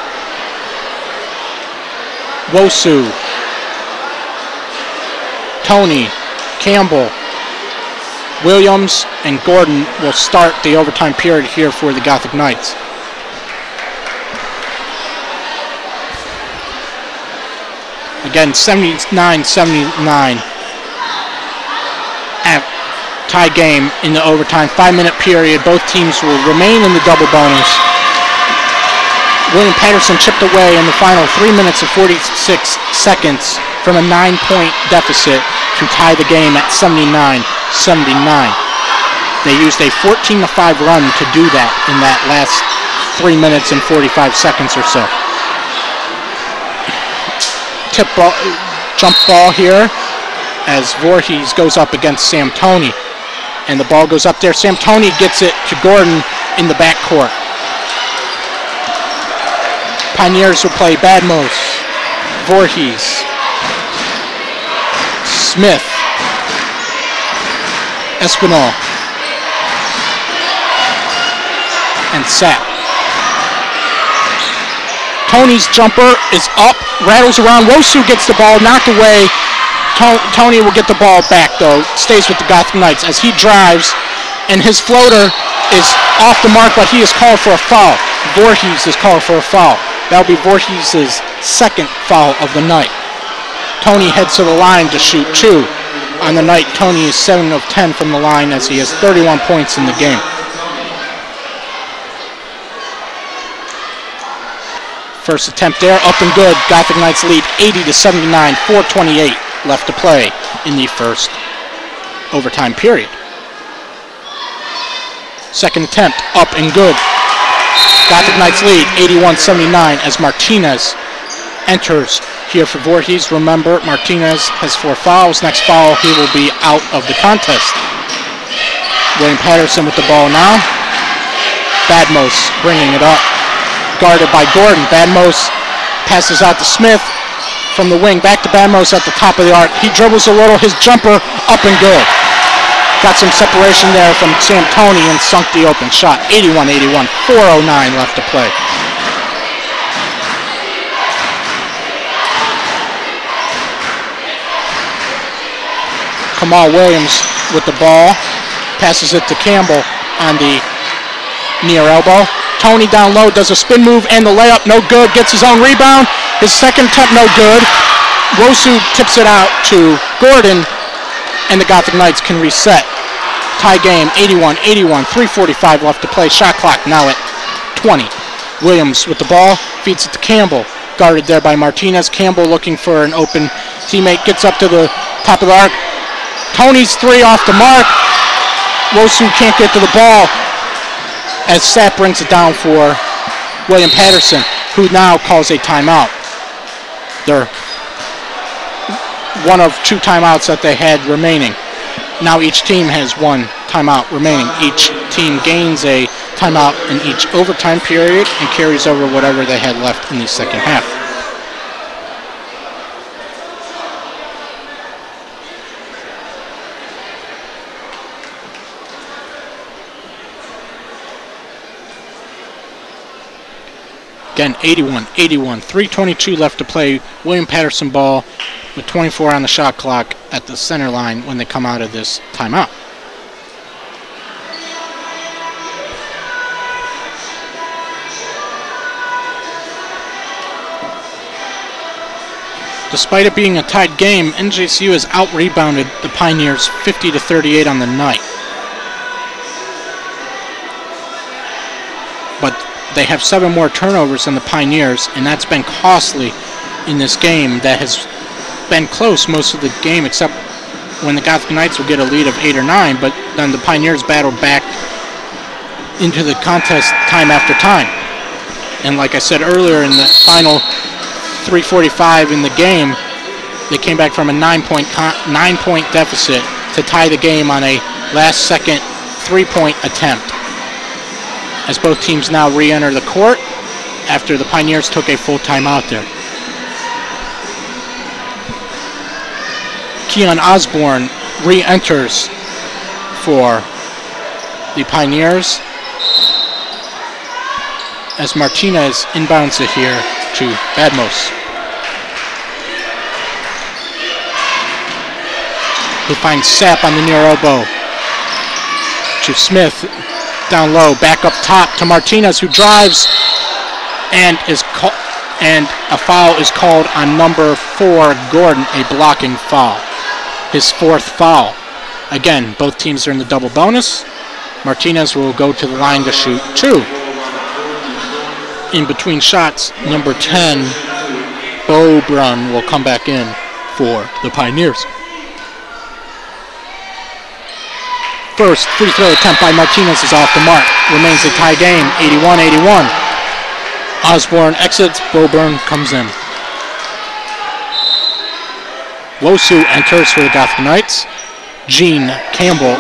[SPEAKER 1] Wosu, Tony, Campbell, Williams, and Gordon will start the overtime period here for the Gothic Knights. Again, 79-79. Tie game in the overtime. 5-minute period. Both teams will remain in the double bonus. William Paterson chipped away in the final 3 minutes and 46 seconds from a 9-point deficit to tie the game at 79-79. They used a 14-5 run to do that in that last 3 minutes and 45 seconds or so. Tip ball, jump ball here as Voorhees goes up against Sam Toney. And the ball goes up there. Sam Toney gets it to Gordon in the backcourt. Pioneers will play Badmos, Voorhees, Smith, Espinal, and Sapp. Tony's jumper is up, rattles around. Wosu gets the ball, knocked away. Tony will get the ball back, though. Stays with the Gothic Knights as he drives, and his floater is off the mark, but he is called for a foul. Voorhees is called for a foul. That'll be Voorhees' second foul of the night. Tony heads to the line to shoot 2. On the night, Tony is 7 of 10 from the line as he has 31 points in the game. First attempt there, up and good. Gothic Knights lead 80-79, 4:28 left to play in the first overtime period. Second attempt, up and good. Gothic Knights lead 81-79 as Martinez enters here for Voorhees. Remember, Martinez has 4 fouls. Next foul, he will be out of the contest. William Paterson with the ball now. Badmos bringing it up. Guarded by Gordon. Badmos passes out to Smith from the wing. Back to Badmos at the top of the arc. He dribbles a little. His jumper up and good. Got some separation there from Sam Toney and sunk the open shot. 81-81. 4:09 left to play. Kamal Williams with the ball. Passes it to Campbell on the near elbow. Tony down low, does a spin move and the layup, no good. Gets his own rebound. His second attempt, no good. Wosu tips it out to Gordon, and the Gothic Knights can reset. Tie game, 81-81, 3:45 left to play. Shot clock now at 20. Williams with the ball, feeds it to Campbell. Guarded there by Martinez. Campbell looking for an open teammate, gets up to the top of the arc. Tony's three off the mark. Wosu can't get to the ball as Sapp brings it down for William Paterson, who now calls a timeout. They're one of two timeouts that they had remaining. Now each team has one timeout remaining. Each team gains a timeout in each overtime period and carries over whatever they had left in the second half. Again, 81-81, 3:22 left to play. William Paterson ball with 24 on the shot clock at the center line when they come out of this timeout. Despite it being a tied game, NJCU has out-rebounded the Pioneers 50-38 on the night. But they have 7 more turnovers than the Pioneers, and that's been costly in this game that has been close most of the game, except when the Gothic Knights will get a lead of 8 or 9, but then the Pioneers battled back into the contest time after time. And like I said earlier, in the final 3:45 in the game, they came back from a 9-point deficit to tie the game on a last-second 3-point attempt, as both teams now re-enter the court after the Pioneers took a full timeout there. Keon Osborne re-enters for the Pioneers as Martinez inbounds it here to Badmos, who finds Sapp on the near elbow to Smith. Down low, back up top to Martinez, who drives and a foul is called on number 4, Gordon, a blocking foul. His 4th foul. Again, both teams are in the double bonus. Martinez will go to the line to shoot 2. In between shots, number 10, Bo Brun, will come back in for the Pioneers. First free throw attempt by Martinez is off the mark. Remains a tie game, 81-81. Osborne exits, Boburn comes in. Wosu enters for the Gothic Knights. Gene Campbell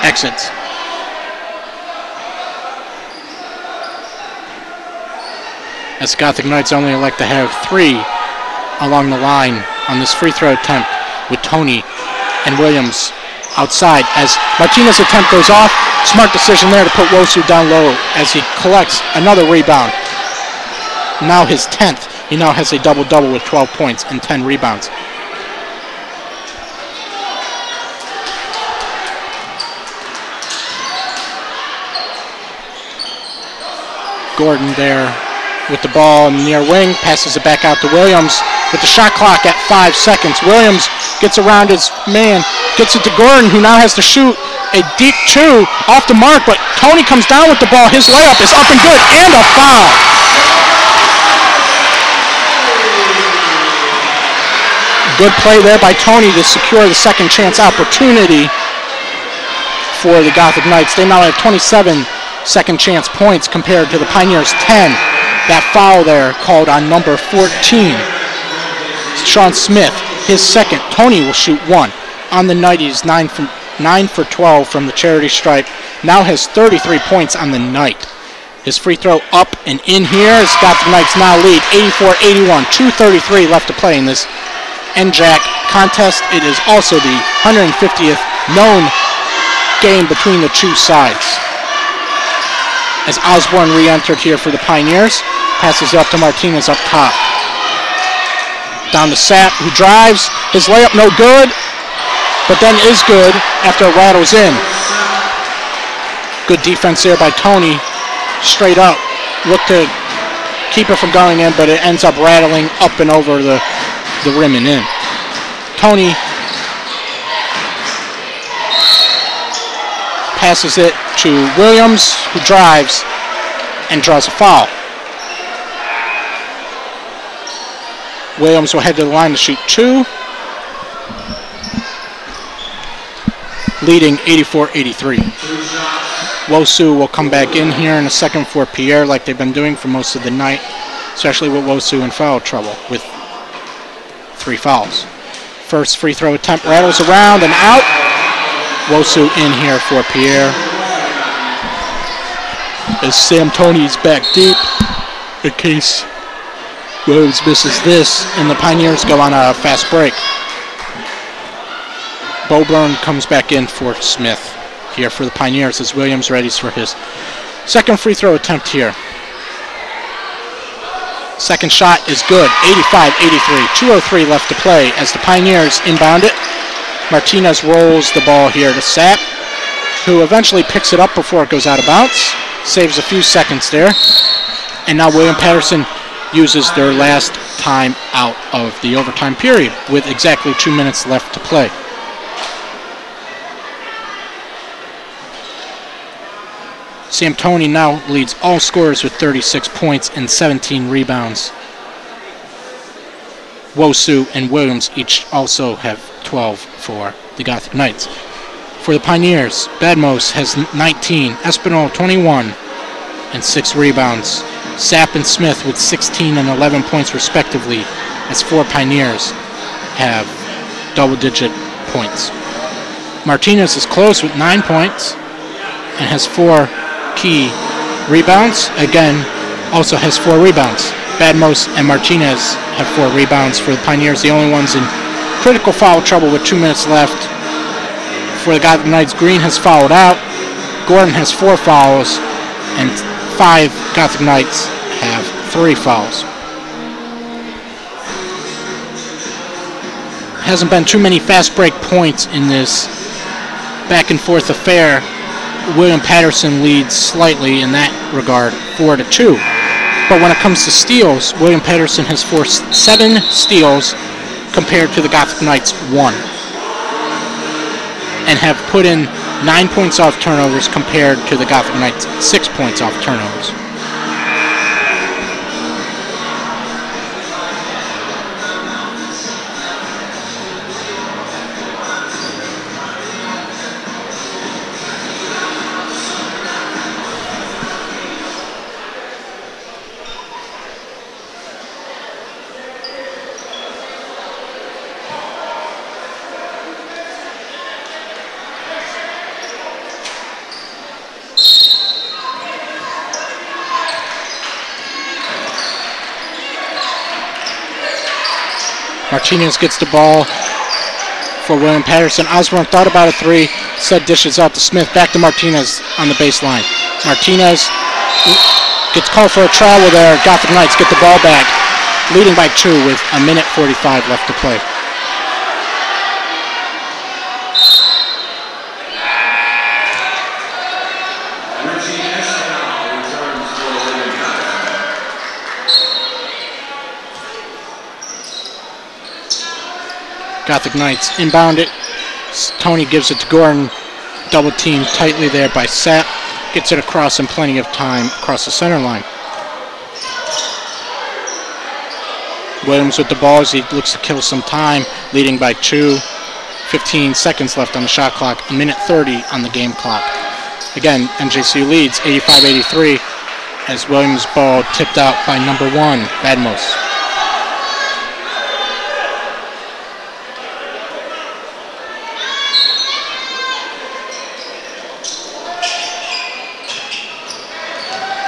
[SPEAKER 1] exits. As the Gothic Knights only elect to have 3 along the line on this free throw attempt, with Tony and Williams outside. As Martinez's attempt goes off, smart decision there to put Wosu down low as he collects another rebound. Now his 10th. He now has a double-double with 12 points and 10 rebounds. Gordon there with the ball in the near wing, passes it back out to Williams with the shot clock at 5 seconds. Williams gets around his man, gets it to Gordon, who now has to shoot a deep 2 off the mark, but Tony comes down with the ball. His layup is up and good, and a foul. Good play there by Tony to secure the second chance opportunity for the Gothic Knights. They now have 27 second chance points compared to the Pioneers' 10. That foul there called on number 14, Sean Smith, his second. Tony will shoot 1. On the night, he's 9 for 12 from the charity stripe. Now has 33 points on the night. His free throw up and in here. As Gothic Knights now lead 84-81, 2:33 left to play in this NJAC contest. It is also the 150th known game between the two sides. As Osborne re-entered here for the Pioneers, passes it up to Martinez up top. Down to Sapp, who drives. His layup no good, but then is good after it rattles in. Good defense there by Tony. Straight up. Look to keep it from going in, but it ends up rattling up and over the rim and in. Tony passes it to Williams, who drives and draws a foul. Williams will head to the line to shoot 2, leading 84-83. Wosu will come back in here in a second for Pierre, like they've been doing for most of the night, especially with Wosu in foul trouble with 3 fouls. First free throw attempt rattles around and out. Wosu in here for Pierre. As Sam Tony's back deep in case Williams misses this, and the Pioneers go on a fast break. Boburn comes back in for Smith here for the Pioneers as Williams readies for his second free throw attempt here. Second shot is good, 85-83, 2:03 left to play as the Pioneers inbound it. Martinez rolls the ball here to Sapp, who eventually picks it up before it goes out of bounds, saves a few seconds there, and now William Paterson uses their last time out of the overtime period with exactly 2 minutes left to play. Sam Tony now leads all scorers with 36 points and 17 rebounds. Wosu and Williams each also have 12 for the Gothic Knights. For the Pioneers, Badmos has 19, Espinal 21, and 6 rebounds. Sapp and Smith with 16 and 11 points respectively, as 4 Pioneers have double-digit points. Martinez is close with 9 points and has 4 key rebounds. Again, also has 4 rebounds. Badmos and Martinez have 4 rebounds for the Pioneers, the only ones in critical foul trouble with 2 minutes left. For the Gothic Knights, Green has fouled out. Gordon has 4 fouls, and 5 Gothic Knights have 3 fouls. Hasn't been too many fast break points in this back and forth affair. William Paterson leads slightly in that regard, 4-2. But when it comes to steals, William Paterson has forced 7 steals compared to the Gothic Knights 1, and have put in 9 points off turnovers compared to the Gothic Knights' 6 points off turnovers. Martinez gets the ball for William Paterson. Osborne thought about a 3, said dishes out to Smith. Back to Martinez on the baseline. Martinez gets called for a travel there. Gothic Knights get the ball back, leading by 2 with 1:45 left to play. Gothic Knights inbound it. Tony gives it to Gordon. Double team tightly there by Sapp. Gets it across in plenty of time across the center line. Williams with the ball as he looks to kill some time, leading by 2. 15 seconds left on the shot clock. 1:30 on the game clock. Again, NJC leads 85-83 as Williams' ball tipped out by number 1, Badmos.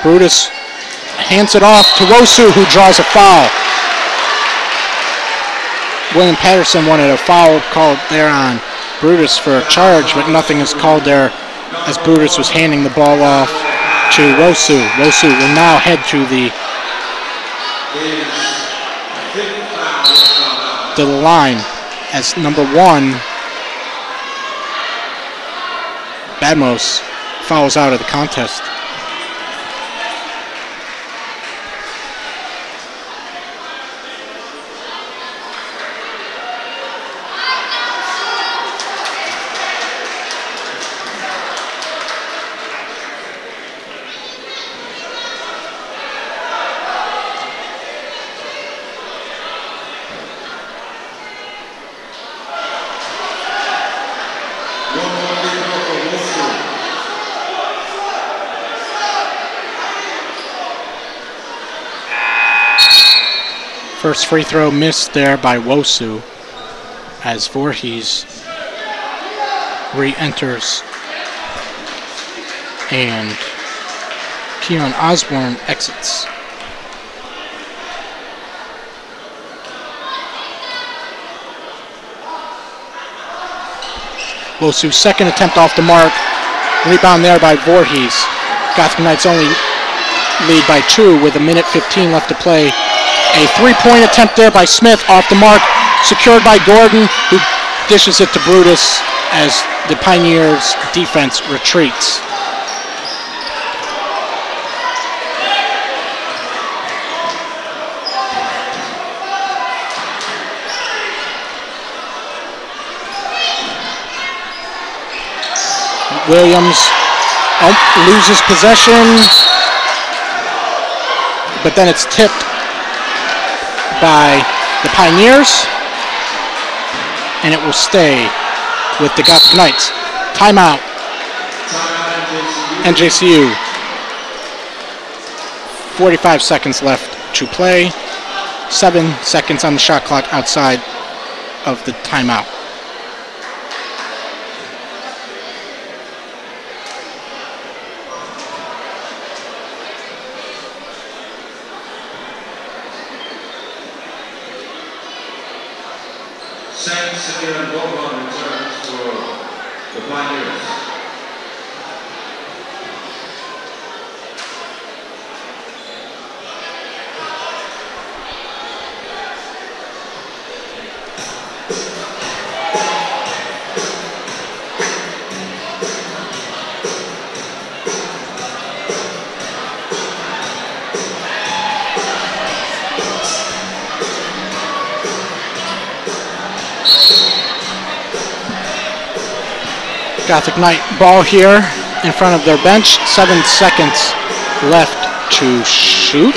[SPEAKER 1] Brutus hands it off to Wosu, who draws a foul. William Paterson wanted a foul called there on Brutus for a charge, but nothing is called there as Brutus was handing the ball off to Wosu. Wosu will now head to the line as number 1, Badmos, fouls out of the contest. First free throw missed there by Wosu as Voorhees re-enters and Keon Osborne exits. Wosu's second attempt off the mark. Rebound there by Voorhees. Gothic Knights only lead by 2 with 1:15 left to play. A three-point attempt there by Smith off the mark, secured by Gordon, who dishes it to Brutus as the Pioneers' defense retreats. Williams loses possession, but then it's tipped by the Pioneers, and it will stay with the Gothic Knights. Timeout. NJCU. 45 seconds left to play. 7 seconds on the shot clock outside of the timeout.
[SPEAKER 2] Saint Simeon and Bourbon returns for the Pioneers.
[SPEAKER 1] Gothic Knight ball here in front of their bench. 7 seconds left to shoot.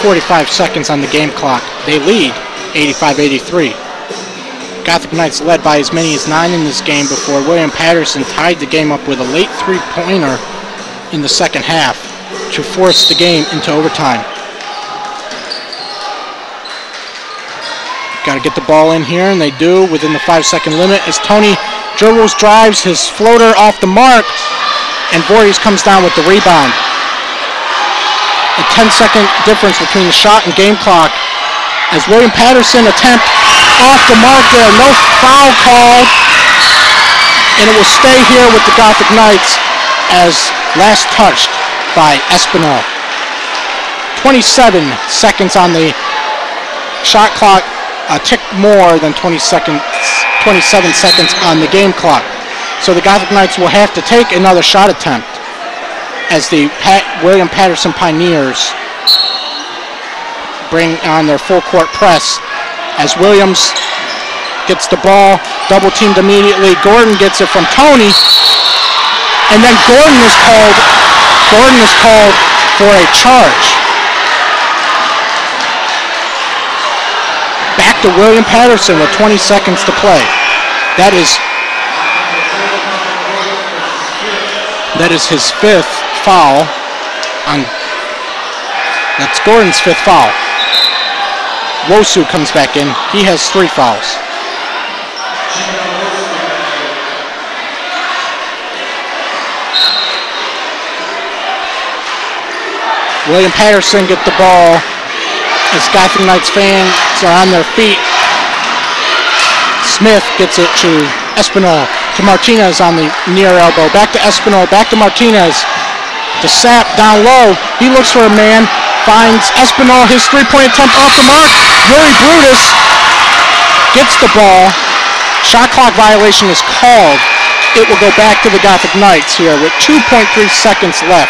[SPEAKER 1] 45 seconds on the game clock. They lead 85-83. Gothic Knights led by as many as 9 in this game before William Paterson tied the game up with a late three-pointer in the second half to force the game into overtime. Got to get the ball in here, and they do within the 5-second limit as Tony dribbles, drives his floater off the mark, and Voorhees comes down with the rebound. A 10-second difference between the shot and game clock as William Paterson attempt off the mark there. No foul called, and it will stay here with the Gothic Knights as last touched by Espinal. 27 seconds on the shot clock, a tick more than 27 seconds on the game clock. So the Gothic Knights will have to take another shot attempt as the William Paterson Pioneers bring on their full court press as Williams gets the ball, double teamed immediately. Gordon gets it from Tony, and then Gordon is called for a charge. Back to William Paterson with 20 seconds to play. That is his 5th foul. That's Gordon's 5th foul. Wosu comes back in. He has 3 fouls. William Paterson get the ball as Gothic Knights fans are on their feet. Smith gets it to Espinal, to Martinez on the near elbow. Back to Espinal, back to Martinez. To Sapp down low. He looks for a man, finds Espinal, his three-point attempt off the mark. Yuri Brutus gets the ball. Shot clock violation is called. It will go back to the Gothic Knights here with 2.3 seconds left.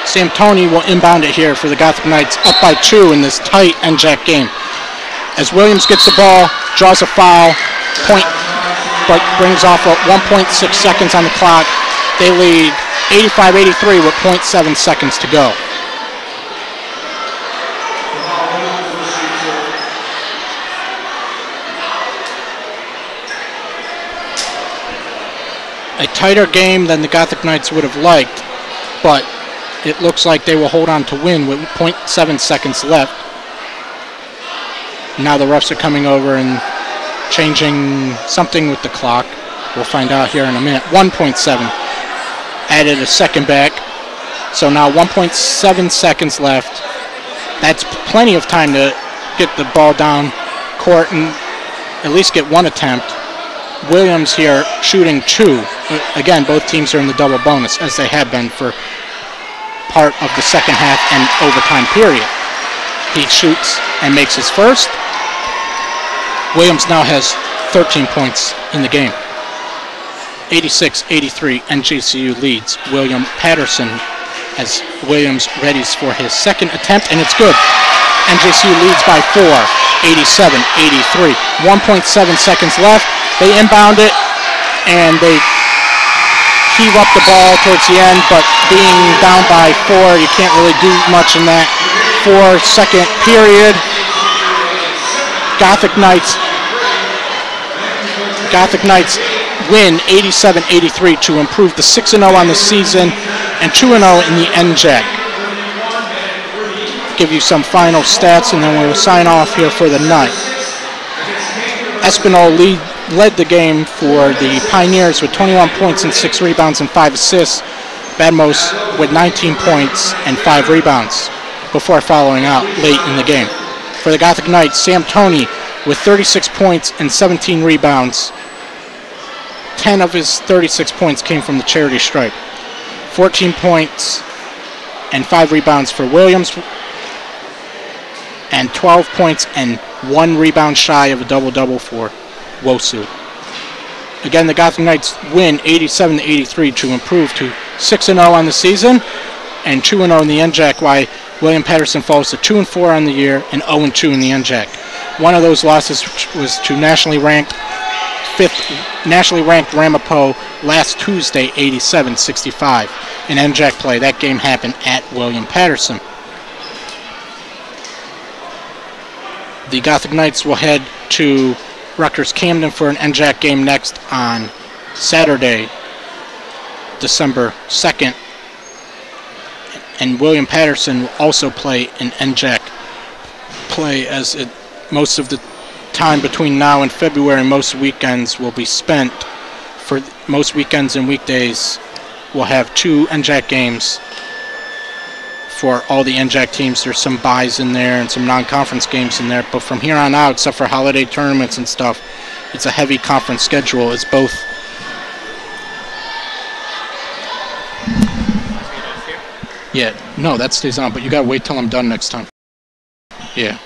[SPEAKER 1] Sam Tony will inbound it here for the Gothic Knights, up by 2 in this tight NJAC game. As Williams gets the ball, draws a foul, but brings off 1.6 seconds on the clock. They lead 85-83 with 0.7 seconds to go. a tighter game than the Gothic Knights would have liked, but it looks like they will hold on to win with 0.7 seconds left. Now the refs are coming over and changing something with the clock. We'll find out here in a minute. 1.7. Added a second back. So now 1.7 seconds left. That's plenty of time to get the ball down court and at least get one attempt. Williams here shooting 2. Again, both teams are in the double bonus, as they have been for part of the second half and overtime period. He shoots and makes his first. Williams now has 13 points in the game. 86-83, NJCU leads William Paterson as Williams readies for his second attempt, and it's good. NJCU leads by 4, 87-83. 1.7 seconds left. They inbound it, and they heave up the ball towards the end, but being down by 4, you can't really do much in that 4-second period. Gothic Knights win 87-83 to improve to 6-0 on the season and 2-0 in the NJAC. Give you some final stats and then we'll sign off here for the night. Espinal led the game for the Pioneers with 21 points and 6 rebounds and 5 assists. Badmos with 19 points and 5 rebounds before following out late in the game. For the Gothic Knights, Sam Toney with 36 points and 17 rebounds. 10 of his 36 points came from the charity stripe. 14 points and 5 rebounds for Williams, and 12 points and 1 rebound shy of a double-double for Wosu. Again, the Gothic Knights win 87-83 to improve to 6-0 on the season and 2-0 in the NJAC, while William Paterson falls to 2-4 on the year and 0-2 in the NJAC. One of those losses was to nationally ranked Ramapo last Tuesday, 87-65 in NJAC play. That game happened at William Paterson. The Gothic Knights will head to Rutgers Camden for an NJAC game next on Saturday, December 2nd. And William Paterson will also play an NJAC play, as most of the time between now and February, most weekends will be spent. For most weekends and weekdays, we'll have 2 NJAC games for all the NJAC teams. There's some byes in there and some non-conference games in there, but from here on out, except for holiday tournaments and stuff, it's a heavy conference schedule. It's both. Yeah, no, that stays on, but you gotta wait till I'm done next time. Yeah.